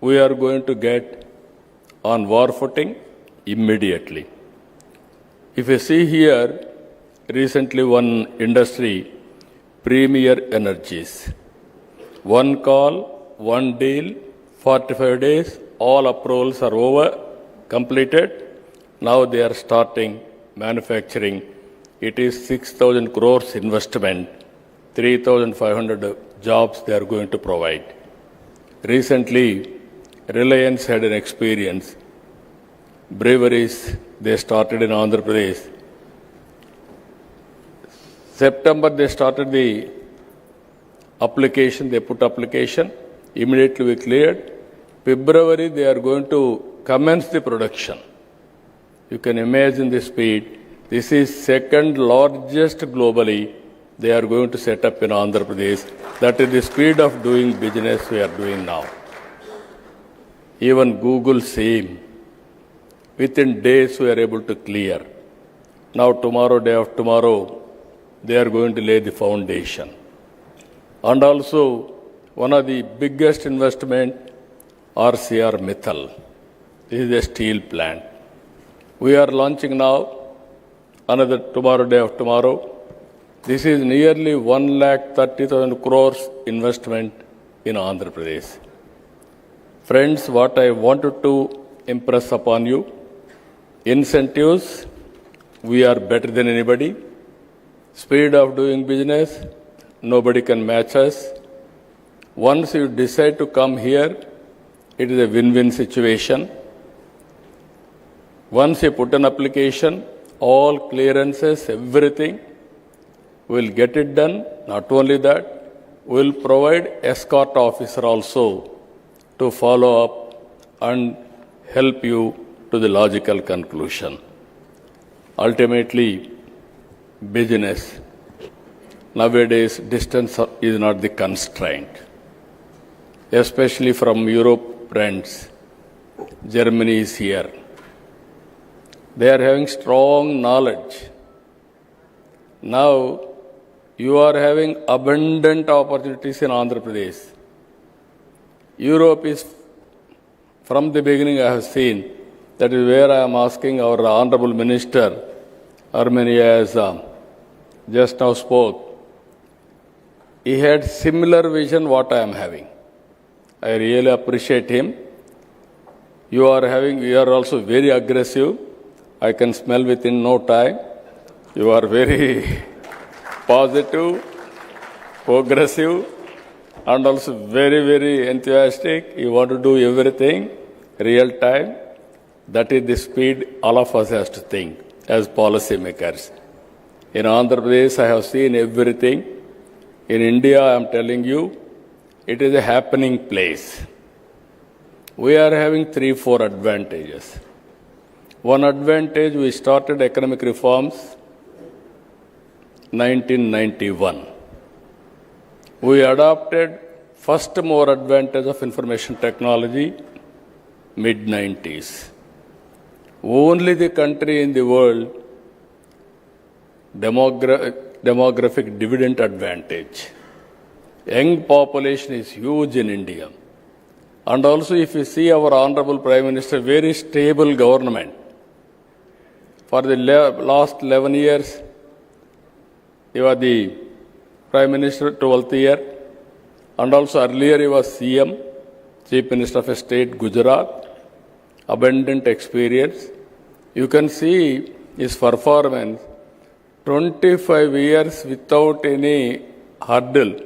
we are going to get on war footing immediately. If you see here, recently one industry, Premier Energies, one call, one deal, 45 days, all approvals are over, completed. Now they are starting manufacturing. It is 6,000 crores investment, 3,500 jobs they are going to provide. Recently, Reliance had an experience. Breweries, they started in Andhra Pradesh. September, they started the application, they put application, immediately we cleared. February, they are going to commence the production. You can imagine the speed. This is second largest globally. They are going to set up in Andhra Pradesh. That is the speed of doing business we are doing now. Even Google same. Within days we are able to clear. Now tomorrow, day after tomorrow, they are going to lay the foundation. And also, one of the biggest investment, RCR Mittal. This is a steel plant. We are launching now, another tomorrow, day after tomorrow. This is nearly 1,30,000 crores investment in Andhra Pradesh. Friends, what I wanted to impress upon you, incentives, we are better than anybody. Speed of doing business, nobody can match us. Once you decide to come here, it is a win-win situation. Once you put an application, all clearances, everything, we'll get it done. Not only that, we'll provide escort officer also to follow up and help you to the logical conclusion. Ultimately, business. Nowadays, distance is not the constraint. Especially from Europe, friends. Germany is here. They are having strong knowledge. Now, you are having abundant opportunities in Andhra Pradesh. Europe is, from the beginning I have seen, that is where I am asking our Honorable Minister, Armenia has just now spoke. He had similar vision what I am having. I really appreciate him. You are also very aggressive. I can smell within no time. You are very positive, progressive, and also very, very enthusiastic. You want to do everything real time. That is the speed all of us has to think as policy makers. In Andhra Pradesh, I have seen everything. In India, I am telling you, it is a happening place. We are having 3-4 advantages. One advantage, we started economic reforms 1991. We adopted first mover advantage of information technology mid-90s. Only the country in the world demographic dividend advantage. Young population is huge in India. And also if you see our Honorable Prime Minister, very stable government. For the last 11 years, he was the Prime Minister 12th year. And also earlier he was CM, Chief Minister of State, Gujarat. Abundant experience. You can see his performance, 25 years without any hurdle,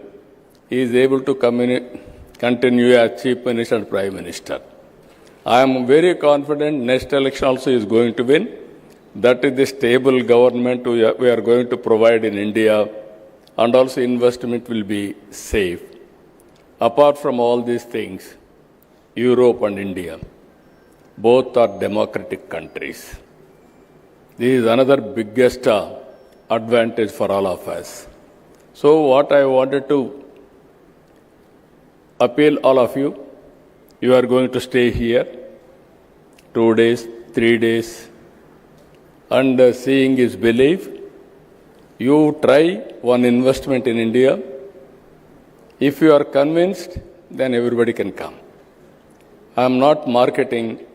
he is able to continue as Chief Minister and Prime Minister. I am very confident next election also is going to win. That is the stable government we are going to provide in India, and also investment will be safe. Apart from all these things, Europe and India, both are democratic countries. This is another biggest advantage for all of us. So what I wanted to appeal all of you, you are going to stay here 2 days, 3 days, and seeing is belief. You try one investment in India. If you are convinced, then everybody can come. I am not marketing,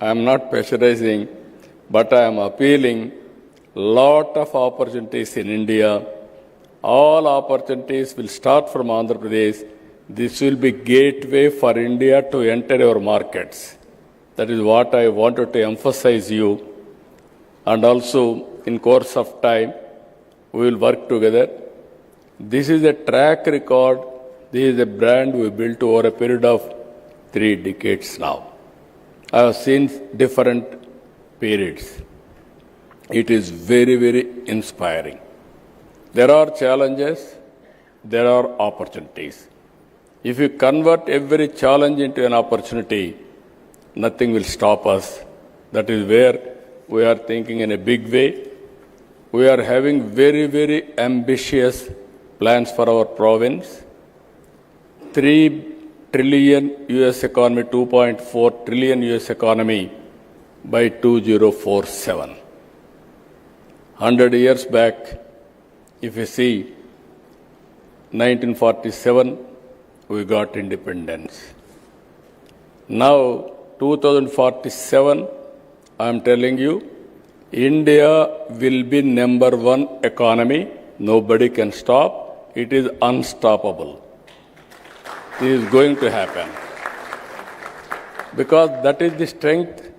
I am not pressurizing, but I am appealing lot of opportunities in India. All opportunities will start from Andhra Pradesh. This will be gateway for India to enter our markets. That is what I wanted to emphasize you. And also, in course of time, we will work together. This is a track record. This is a brand we built over a period of 3 decades now. I have seen different periods. It is very, very inspiring. There are challenges, there are opportunities. If you convert every challenge into an opportunity, nothing will stop us. That is where we are thinking in a big way. We are having very, very ambitious plans for our province. 3 trillion US economy, 2.4 trillion US economy by 2047. 100 years back, if you see, 1947, we got independence. Now, 2047, I am telling you, India will be #1 economy. Nobody can stop. It is unstoppable. It is going to happen. Because that is the strength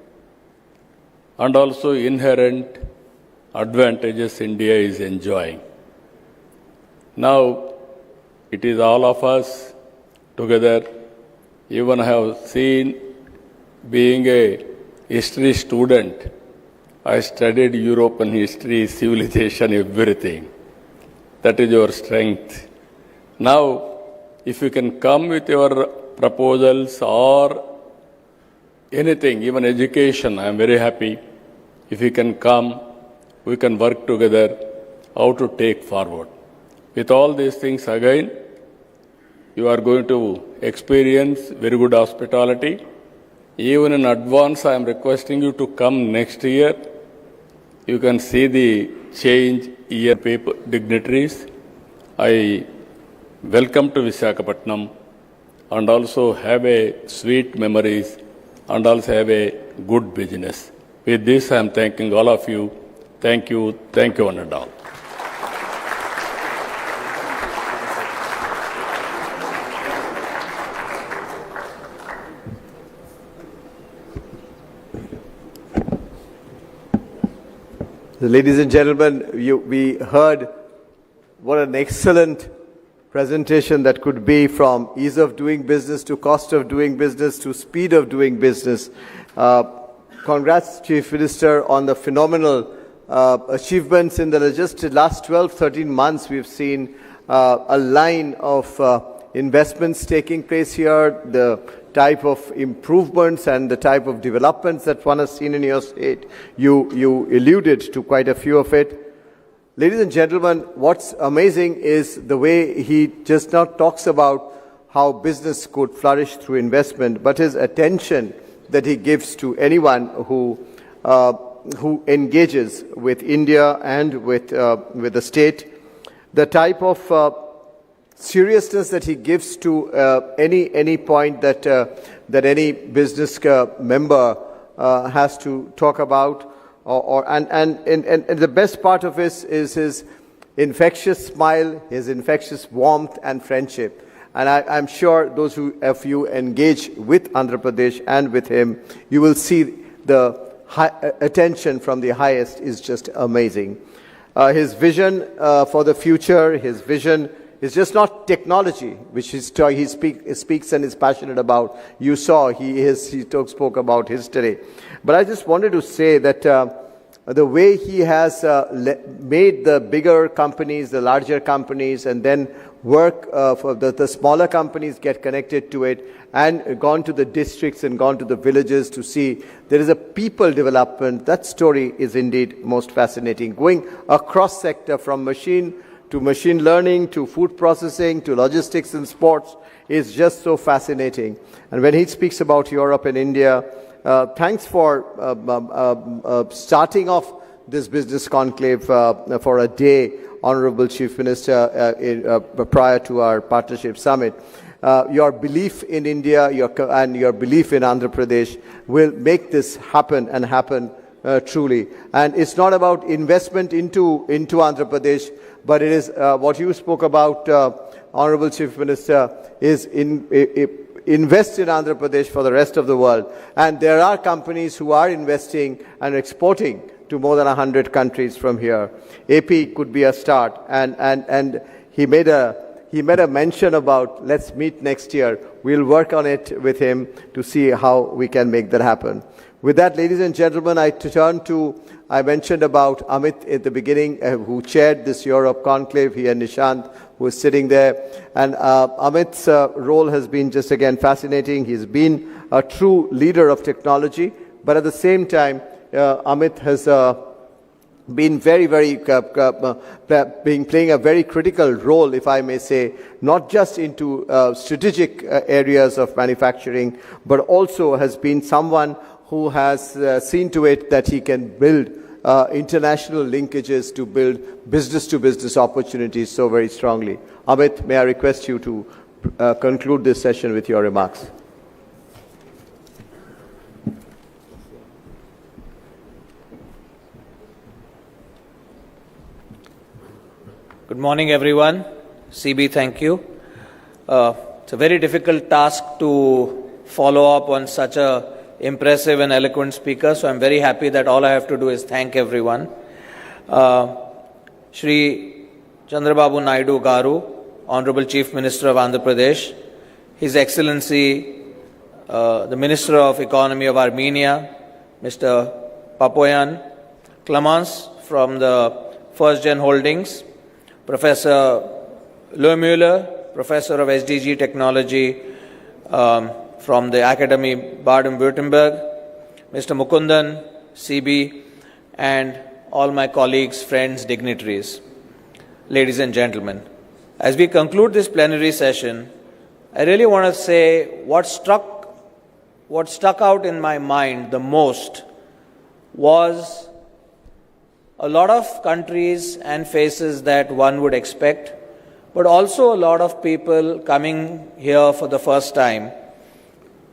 and also inherent advantages India is enjoying. Now, it is all of us together. Even I have seen, being a history student, I studied European history, civilization, everything. That is your strength. Now, if you can come with your proposals or anything, even education, I am very happy. If you can come, we can work together how to take forward. With all these things, again, you are going to experience very good hospitality. Even in advance, I am requesting you to come next year. You can see the change year paper dignitaries. I welcome to Visakhapatnam and also have a sweet memories and also have a good business. With this, I am thanking all of you. Thank you, one and all. Ladies and gentlemen, we heard what an excellent presentation that could be, from ease of doing business to cost of doing business to speed of doing business. Congrats, Chief Minister, on the phenomenal achievements in the just last 12-13 months. We've seen a line of investments taking place here, the type of improvements and the type of developments that one has seen in your state. You alluded to quite a few of it. Ladies and gentlemen, what's amazing is the way he just not talks about how business could flourish through investment, but his attention that he gives to anyone who engages with India and with the state, the type of seriousness that he gives to any point that any business member has to talk about, and the best part of this is his infectious smile, his infectious warmth and friendship. And I'm sure those of you engage with Andhra Pradesh and with him, you will see the attention from the highest is just amazing. His vision for the future, his vision is just not technology, which he speaks and is passionate about. You saw he spoke about history. But I just wanted to say that the way he has made the bigger companies, the larger companies, and then work for the smaller companies get connected to it, and gone to the districts and gone to the villages to see there is a people development. That story is indeed most fascinating. Going across sector from machine to machine learning, to food processing, to logistics and sports is just so fascinating. And when he speaks about Europe and India, thanks for starting off this business conclave for a day, Honorable Chief Minister, prior to our partnership summit. Your belief in India and your belief in Andhra Pradesh will make this happen and happen truly. And it's not about investment into Andhra Pradesh, but it is what you spoke about, Honorable Chief Minister, is invest in Andhra Pradesh for the rest of the world. And there are companies who are investing and exporting to more than 100 countries from here. AP could be a start. And he made a mention about, let's meet next year. We'll work on it with him to see how we can make that happen. With that, ladies and gentlemen, I mentioned about Amit at the beginning, who chaired this Europe conclave, he and Nishant, who is sitting there. And Amit's role has been just again fascinating. He's been a true leader of technology, but at the same time, Amit has been playing a very critical role, if I may say, not just into strategic areas of manufacturing, but also has been someone who has seen to it that he can build international linkages to build business-to-business opportunities so very strongly. Amit, may I request you to conclude this session with your remarks? Good morning, everyone. CB, thank you. It's a very difficult task to follow up on such a impressive and eloquent speaker, so I'm very happy that all I have to do is thank everyone. Shri Chandrababu Naidu Garu, Honorable Chief Minister of Andhra Pradesh, His Excellency, the Minister of Economy of Armenia, Mr. Papoyan, Clemens from the First Gen Holdings, Professor Lohmüller, Professor of SDG Technology from the Academy Baden-Württemberg, Mr. Mukundan, CB, and all my colleagues, friends, dignitaries. Ladies and gentlemen, as we conclude this plenary session, I really want to say what stuck out in my mind the most was a lot of countries and faces that one would expect, but also a lot of people coming here for the first time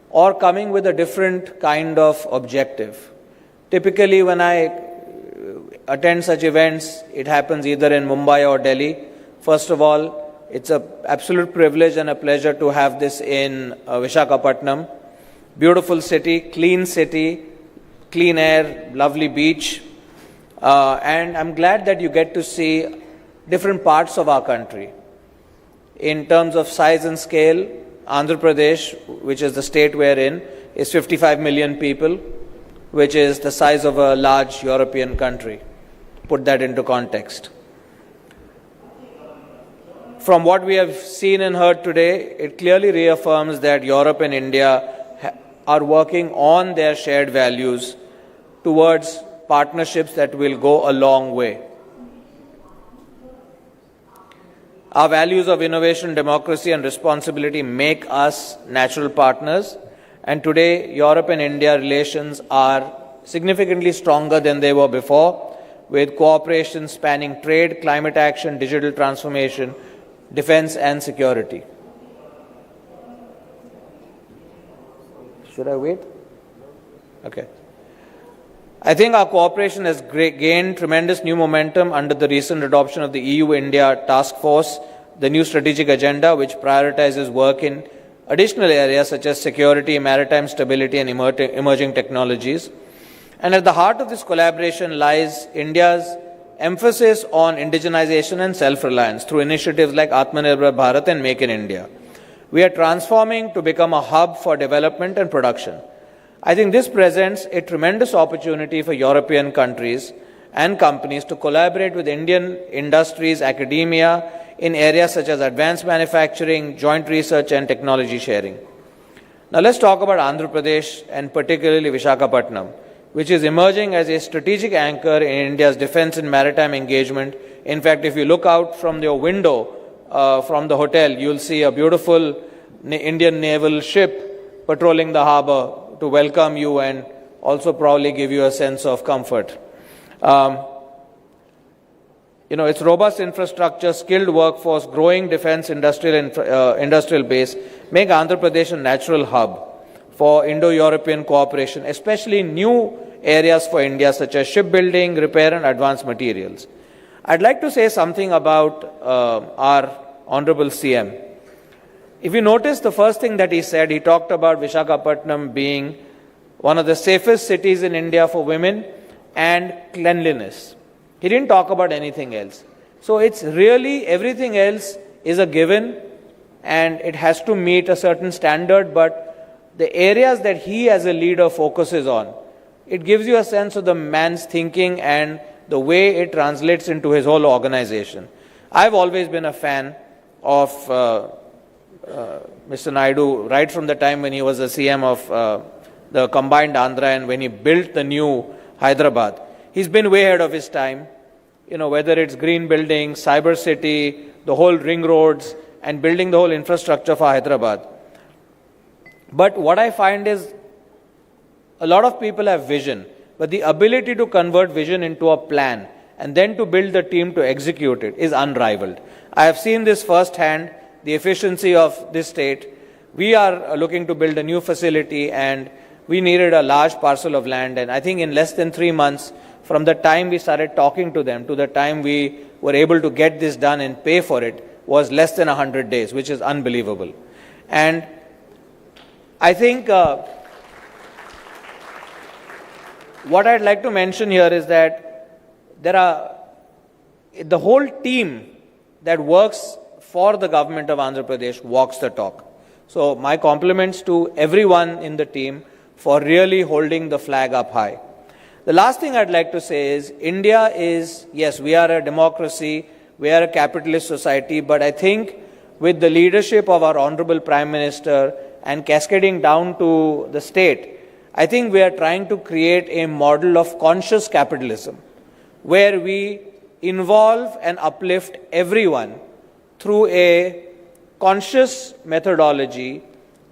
or coming with a different kind of objective. Typically, when I attend such events, it happens either in Mumbai or Delhi. First of all, it's an absolute privilege and a pleasure to have this in Visakhapatnam. Beautiful city, clean air, lovely beach. And I'm glad that you get to see different parts of our country. In terms of size and scale, Andhra Pradesh, which is the state we're in, is 55 million people, which is the size of a large European country. Put that into context. From what we have seen and heard today, it clearly reaffirms that Europe and India are working on their shared values towards partnerships that will go a long way. Our values of innovation, democracy, and responsibility make us natural partners, and today Europe and India relations are significantly stronger than they were before, with cooperation spanning trade, climate action, digital transformation, defense, and security. Should I wait? Okay. I think our cooperation has gained tremendous new momentum under the recent adoption of the EU-India Task Force, the new strategic agenda, which prioritizes work in additional areas such as security, maritime stability, and emerging technologies. And at the heart of this collaboration lies India's emphasis on indigenization and self-reliance through initiatives like Atmanirbhar Bharat and Make in India. We are transforming to become a hub for development and production. I think this presents a tremendous opportunity for European countries and companies to collaborate with Indian industries, academia, in areas such as advanced manufacturing, joint research, and technology sharing. Now let's talk about Andhra Pradesh and particularly Visakhapatnam, which is emerging as a strategic anchor in India's defense and maritime engagement In fact, if you look out from your window from the hotel, you'll see a beautiful Indian naval ship patrolling the harbor to welcome you and also probably give you a sense of comfort. Its robust infrastructure, skilled workforce, growing defense industrial base make Andhra Pradesh a natural hub for Indo-European cooperation, especially in new areas for India such as shipbuilding, repair and advanced materials. I'd like to say something about our Honorable CM. If you notice, the first thing that he said, he talked about Visakhapatnam being one of the safest cities in India for women and cleanliness. He didn't talk about anything else. So it's really, everything else is a given and it has to meet a certain standard, but the areas that he as a leader focuses on, it gives you a sense of the man's thinking and the way it translates into his whole organization. I've always been a fan of Mr. Naidu right from the time when he was the CM of the combined Andhra and when he built the new Hyderabad. He's been way ahead of his time, whether it's green buildings, cyber city, the whole ring roads, and building the whole infrastructure for Hyderabad. But what I find is a lot of people have vision, but the ability to convert vision into a plan and then to build the team to execute it is unrivaled. I have seen this firsthand, the efficiency of this state. We are looking to build a new facility and we needed a large parcel of land, and I think in less than 3 months, from the time we started talking to them to the time we were able to get this done and pay for it was less than 100 days, which is unbelievable. And I think what I'd like to mention here is that the whole team that works for the government of Andhra Pradesh walks the talk. So my compliments to everyone in the team for really holding the flag up high. The last thing I'd like to say is India is, yes, we are a democracy, we are a capitalist society, but I think with the leadership of our Honorable Prime Minister and cascading down to the state, I think we are trying to create a model of conscious capitalism where we involve and uplift everyone through a conscious methodology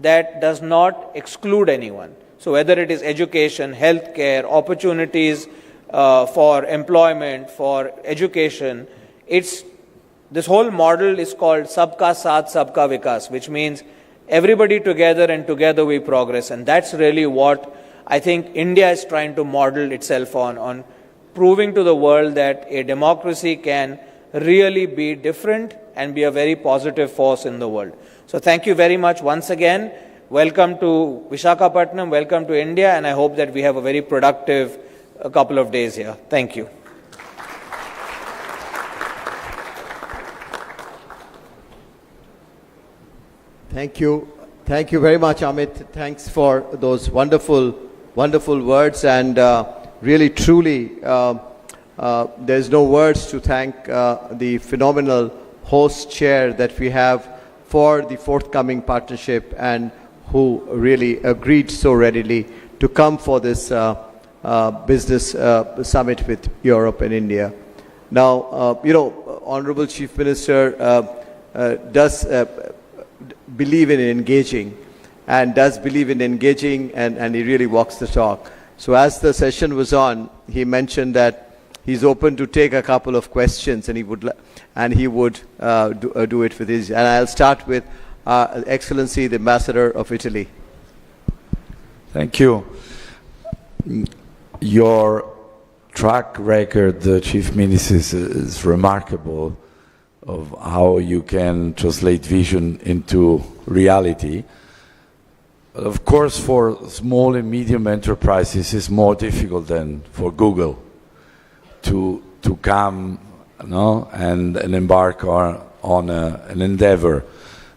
that does not exclude anyone. So whether it is education, healthcare, opportunities for employment, for education, this whole model is called Sabka Saath, Sabka Vikas, which means everybody together and together we progress. And that's really what I think India is trying to model itself on proving to the world that a democracy can really be different and be a very positive force in the world. So thank you very much once again. Welcome to Visakhapatnam, welcome to India, and I hope that we have a very productive couple of days here. Thank you. Thank you. Thank you very much, Amit. Thanks for those wonderful, wonderful words. And really, truly, there's no words to thank the phenomenal host chair that we have for the forthcoming partnership and who really agreed so readily to come for this business summit with Europe and India. Now, Honorable Chief Minister does believe in engaging and he really walks the talk. So as the session was on, he mentioned that he's open to take a couple of questions and he would do it with his. And I'll start with Excellency, the Ambassador of Italy. Thank you. Your track record, Chief Minister, is remarkable of how you can translate vision into reality. But of course, for small and medium enterprises, it's more difficult than for Google to come, and embark on an endeavor.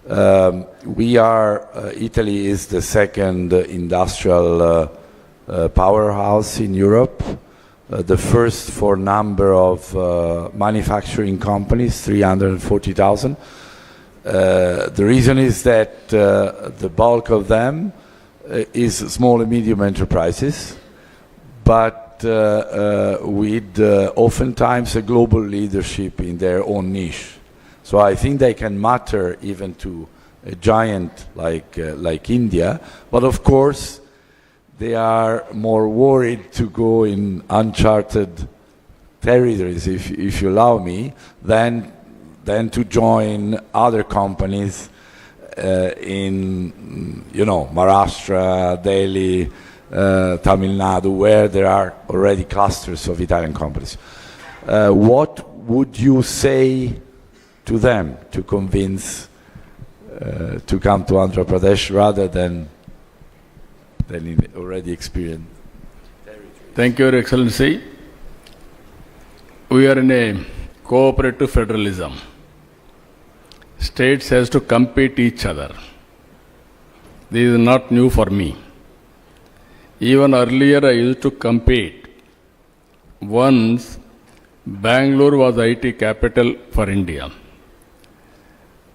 Italy is the second industrial powerhouse in Europe, the first for number of manufacturing companies, 340,000. The reason is that the bulk of them is small and medium enterprises, but but with oftentimes a global leadership in their own niche. So I think they can matter even to a giant like India, but of course they are more worried to go in uncharted territories, if you allow me, than to join other companies in, Maharashtra, Delhi, Tamil Nadu, where there are already clusters of Italian companies. What would you say to them to convince to come to Andhra Pradesh rather than in already experienced territories? Thank you, Your Excellency. We are in a cooperative federalism. States has to compete each other. This is not new for me. Even earlier I used to compete. Once Bangalore was IT capital for India.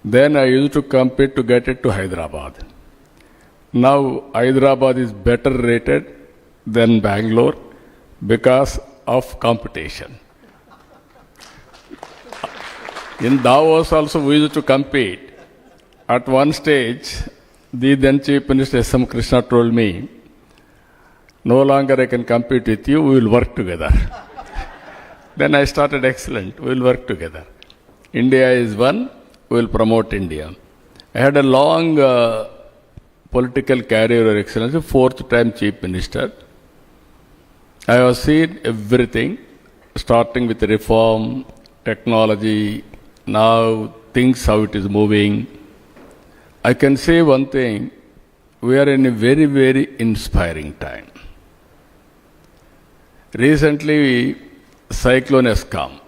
Then I used to compete to get it to Hyderabad. Now Hyderabad is better rated than Bangalore because of competition. In Davos also we used to compete. At one stage, the then Chief Minister Desam Krishna told me, no longer I can compete with you, we will work together. Then I started, excellent, we will work together. India is one, we will promote India. I had a long political career, Your Excellency, 4th time Chief Minister. I have seen everything, starting with reform, technology, now things how it is moving. I can say one thing, we are in a very, very inspiring time. Recently, cyclone has come.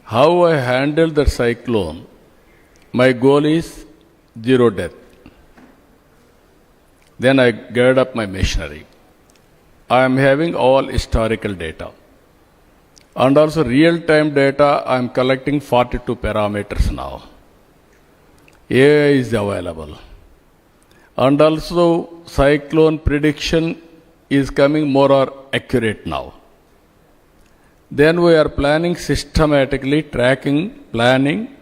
How I handle the cyclone, my goal is zero death. Then I geared up my machinery. I am having all historical data. And also real-time data, I am collecting 42 parameters now. AI is available. And also cyclone prediction is coming more accurate now. Then we are planning systematically, tracking, planning,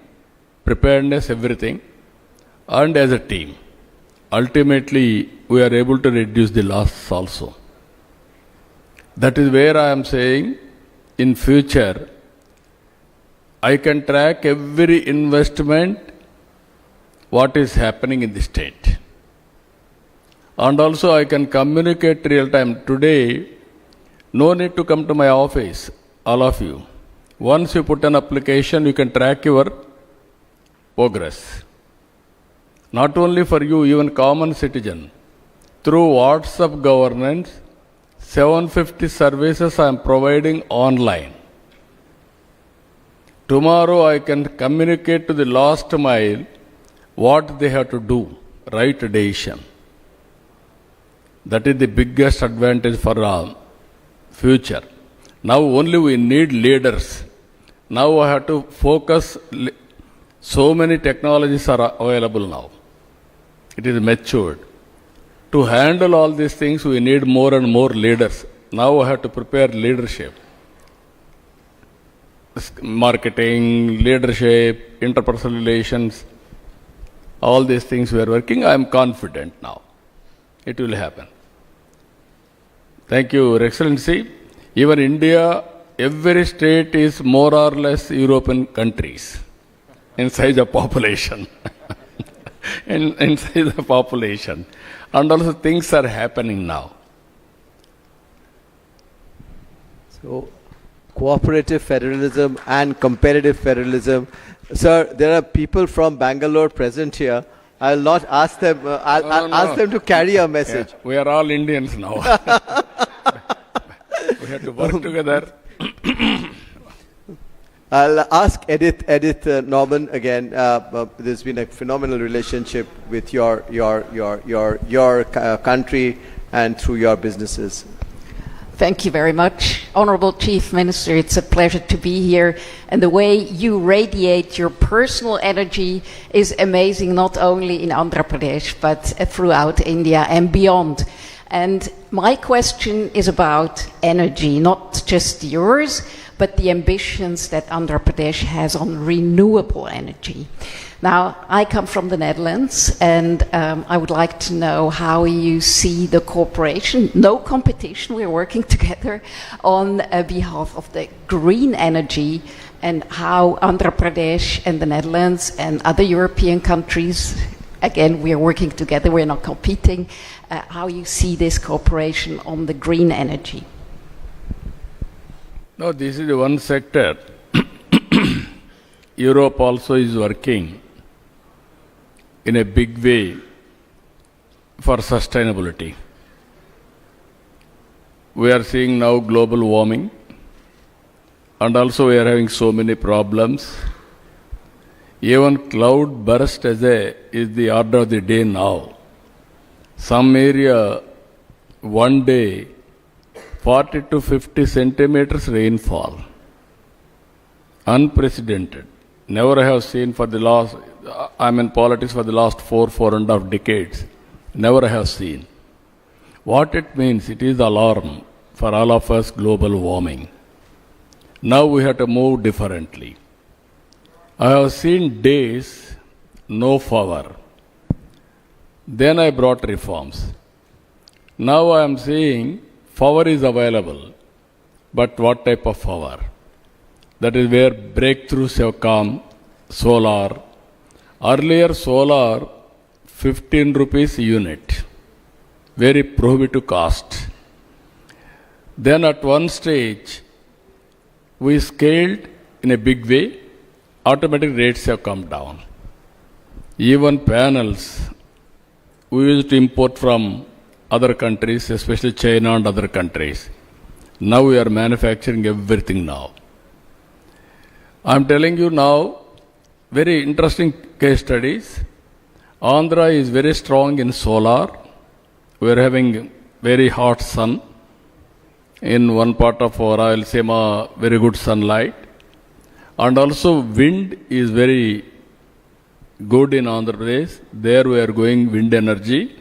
preparedness, everything, and as a team. Ultimately, we are able to reduce the loss also. That is where I am saying, in future, I can track every investment, what is happening in the state. And also I can communicate real time. Today, no need to come to my office, all of you. Once you put an application, you can track your progress. Not only for you, even common citizen. Through WhatsApp governance, 750 services I am providing online. Tomorrow I can communicate to the last mile what they have to do, right decision. That is the biggest advantage for our future. Now only we need leaders. Now I have to focus. So many technologies are available now. It is matured. To handle all these things, we need more and more leaders. Now I have to prepare leadership. Marketing, leadership, interpersonal relations, all these things we are working. I am confident now. It will happen. Thank you, Your Excellency. Even India, every state is more or less European countries in size of population. in size of population. And also things are happening now. So, cooperative federalism and competitive federalism. Sir, there are people from Bangalore present here. I'll not ask them, I'll ask them to carry a message. Yeah, we are all Indians now. We have to work together. I'll ask Edith Norman again. There's been a phenomenal relationship with your country and through your businesses. Thank you very much. Honorable Chief Minister, it's a pleasure to be here. And the way you radiate your personal energy is amazing, not only in Andhra Pradesh, but throughout India and beyond. And my question is about energy, not just yours, but the ambitions that Andhra Pradesh has on renewable energy. Now, I come from the Netherlands, and I would like to know how you see the cooperation, no competition, we're working together on behalf of the green energy, and how Andhra Pradesh and the Netherlands and other European countries, again, we are working together, we're not competing, how you see this cooperation on the green energy. No, this is one sector. Europe also is working in a big way for sustainability. We are seeing now global warming, and also we are having so many problems. Even cloud burst is the order of the day now. Some area, one day, 40 to 50 centimeters rainfall. Unprecedented. Never I have seen for the last, I'm in politics for the last 4.5 decades. Never I have seen. What it means, it is alarm for all of us, global warming. Now we have to move differently. I have seen days, no power. Then I brought reforms. Now I am seeing power is available, but what type of power? That is where breakthroughs have come. Solar. Earlier solar, 15 rupees unit. Very prohibitive cost. Then at one stage, we scaled in a big way. Automatic rates have come down. Even panels, we used to import from other countries, especially China and other countries. Now we are manufacturing everything now. I'm telling you now, very interesting case studies. Andhra is very strong in solar. We are having very hot sun. In one part of our Rayalaseema, very good sunlight. And also wind is very good in Andhra Pradesh. There we are going wind energy.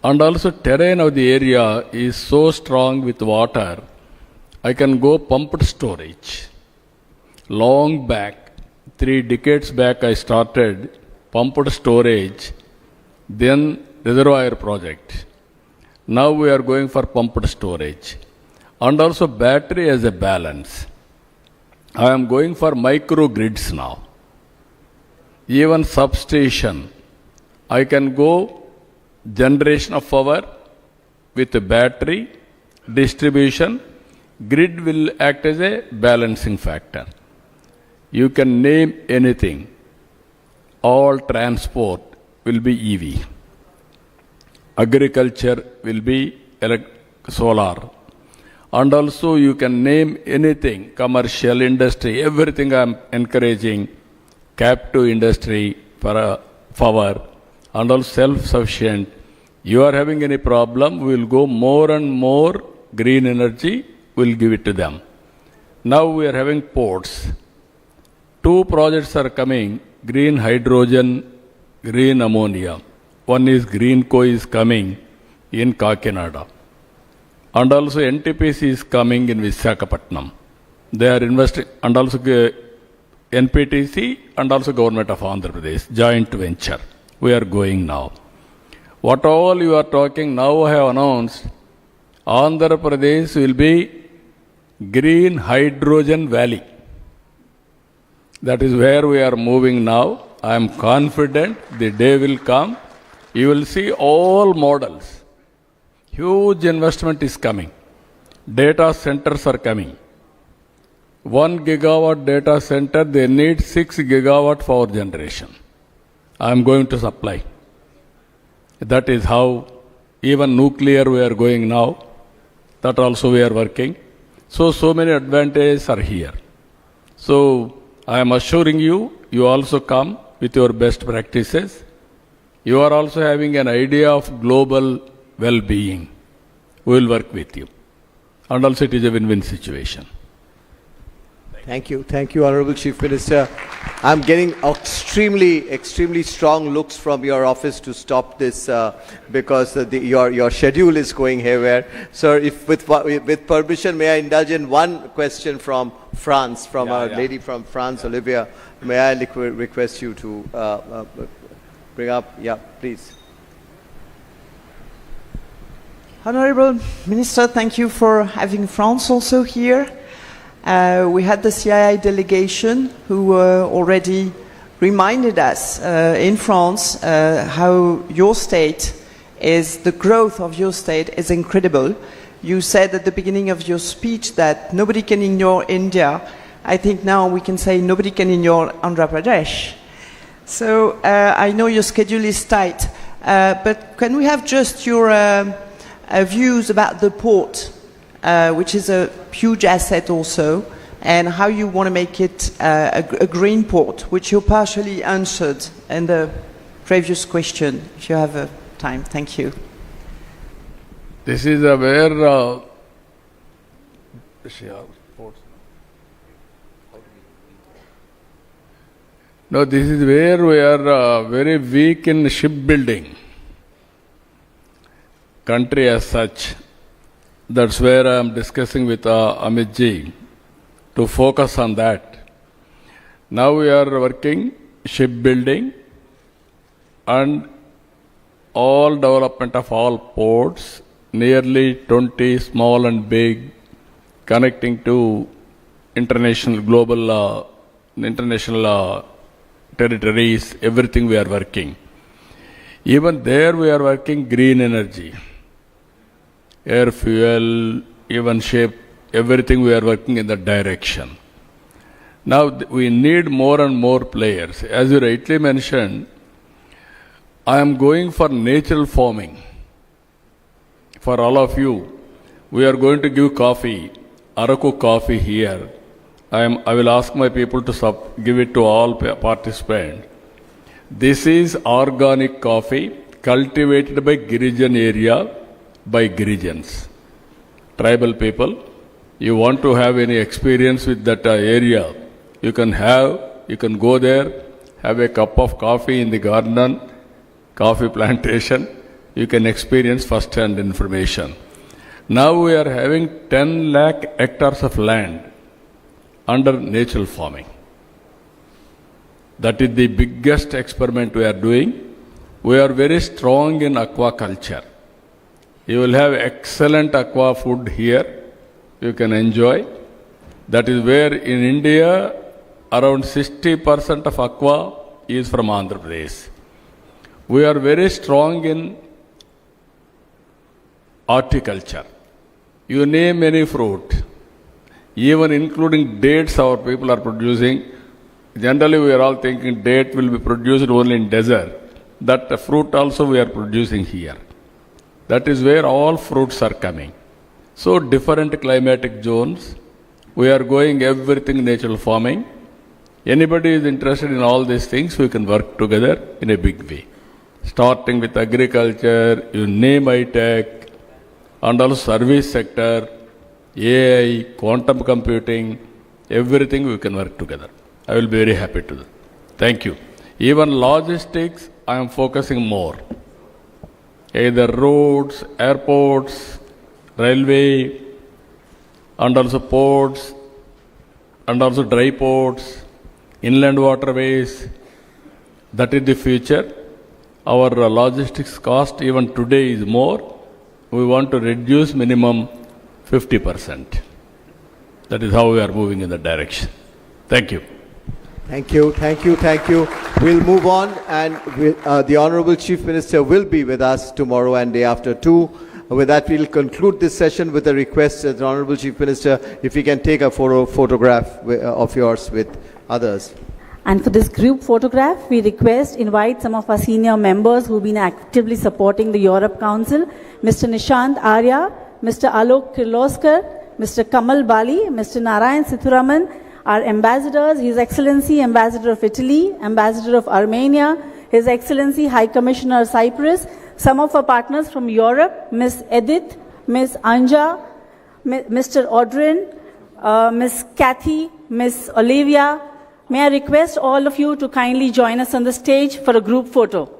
And also terrain of the area is so strong with water, I can go pumped storage. Long back, 3 decades back I started pumped storage, then reservoir project. Now we are going for pumped storage. And also battery as a balance. I am going for microgrids now. Even substation, I can go generation of power with a battery, distribution, grid will act as a balancing factor. You can name anything. All transport will be EV. Agriculture will be solar. And also you can name anything, commercial industry, everything I am encouraging, captive industry for power, and also self-sufficient. You are having any problem, we will go more and more green energy, we will give it to them. Now we are having ports. 2 projects are coming, green hydrogen, green ammonia. One is Greenco is coming in Kakinada. And also NTPC is coming in Visakhapatnam. They are investing, and also NPTC and also Government of Andhra Pradesh, joint venture. We are going now. What all you are talking now I have announced, Andhra Pradesh will be green hydrogen valley. That is where we are moving now. I am confident the day will come. You will see all models. Huge investment is coming. Data centers are coming. 1 gigawatt data center, they need 6 gigawatt power generation. I am going to supply. That is how even nuclear we are going now. That also we are working. So many advantages are here. So I am assuring you, you also come with your best practices. You are also having an idea of global well-being. We will work with you. And also it is a win-win situation. Thank you, Honorable Chief Minister. I'm getting extremely strong looks from your office to stop this because your schedule is going haywire. Sir, if with permission, may I indulge in one question from France, from our lady from France, Olivia. May I request you to bring up? Yeah, please. Honorable Minister, thank you for having France also here. We had the CII delegation who already reminded us in France how your state the growth of your state is incredible. You said at the beginning of your speech that nobody can ignore India. I think now we can say nobody can ignore Andhra Pradesh. So I know your schedule is tight, but can we have just your views about the port, which is a huge asset also, and how you want to make it a green port, which you partially answered in the previous question, if you have time. Thank you. This is where no, this is where we are very weak in shipbuilding. Country as such. That's where I am discussing with Amit ji to focus on that. Now we are working shipbuilding and all development of all ports, nearly 20 small and big, connecting to international, global, international territories, everything we are working. Even there we are working green energy. Air fuel, even shape, everything we are working in that direction. Now we need more and more players. As you rightly mentioned, I am going for natural farming. For all of you, we are going to give coffee, Araku coffee here. I will ask my people to give it to all participants. This is organic coffee cultivated by Girijan area, by Girijans, tribal people. You want to have any experience with that area, you can go there, have a cup of coffee in the garden, coffee plantation, you can experience first-hand information. Now we are having 10 lakh hectares of land under natural farming. That is the biggest experiment we are doing. We are very strong in aquaculture. You will have excellent aqua food here. You can enjoy. That is where in India, around 60% of aqua is from Andhra Pradesh. We are very strong in horticulture. You name any fruit, even including dates our people are producing. Generally we are all thinking date will be produced only in desert. That fruit also we are producing here. That is where all fruits are coming. So different climatic zones, we are going everything natural farming. Anybody is interested in all these things, we can work together in a big way. Starting with agriculture, you name high-tech, and also service sector, AI, quantum computing, everything we can work together. I will be very happy to do. Thank you. Even logistics, I am focusing more. Either roads, airports, railway, and also ports, and also dry ports, inland waterways. That is the future. Our logistics cost even today is more. We want to reduce minimum 50%. That is how we are moving in that direction. Thank you. Thank you. We'll move on, and the Honorable Chief Minister will be with us tomorrow and day after too. With that, we'll conclude this session with a request that the Honorable Chief Minister, if he can take a photograph of yours with others. And for this group photograph, we invite some of our senior members who've been actively supporting the Europe Council, Mr. Nishant Arya, Mr. Alok Kirloskar, Mr. Kamal Bali, Mr. Narayan Sithuraman, our ambassadors, His Excellency Ambassador of Italy, Ambassador of Armenia, His Excellency High Commissioner of Cyprus, some of our partners from Europe, Ms. Edith, Ms. Anja, Mr. Audrin, Ms. Kathy, Miss Olivia. May I request all of you to kindly join us on the stage for a group photo.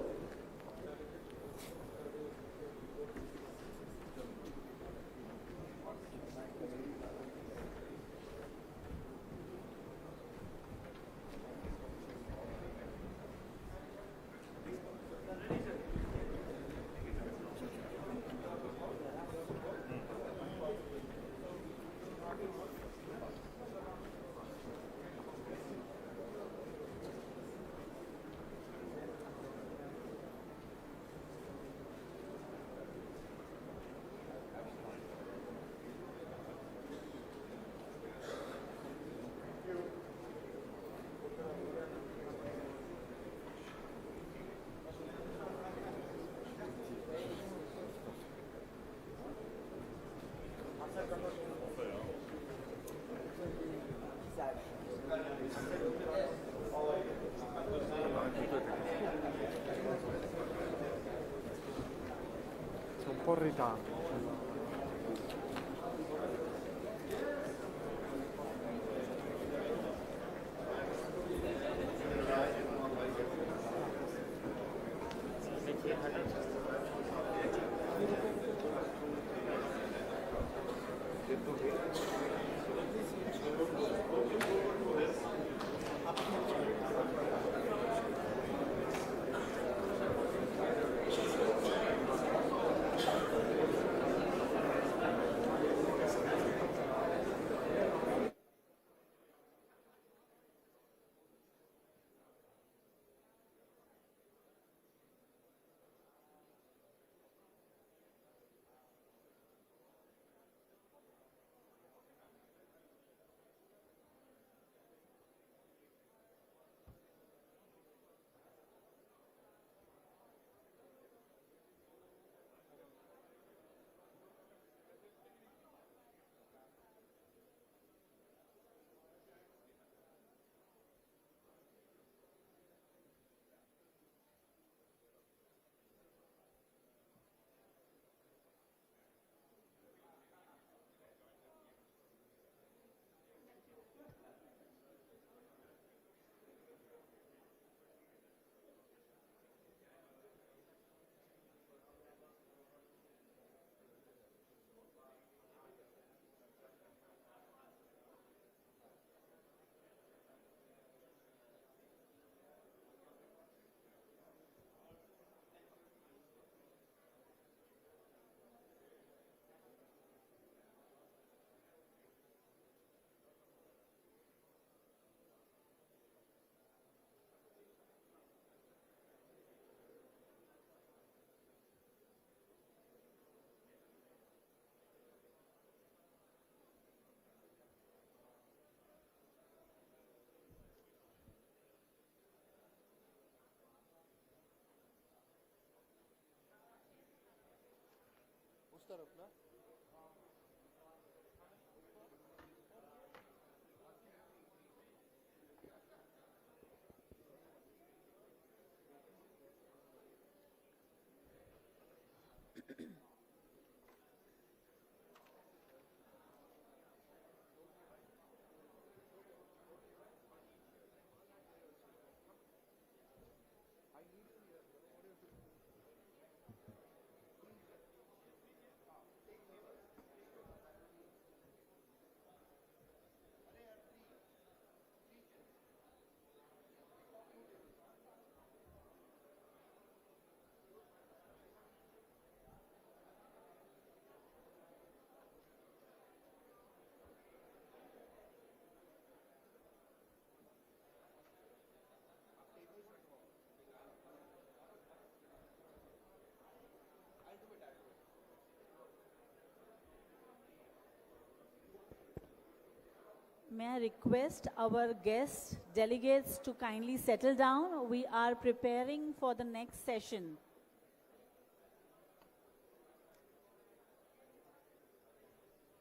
May I request our guest delegates to kindly settle down? We are preparing for the next session.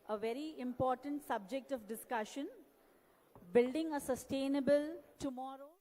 A very important subject of discussion, building a sustainable tomorrow.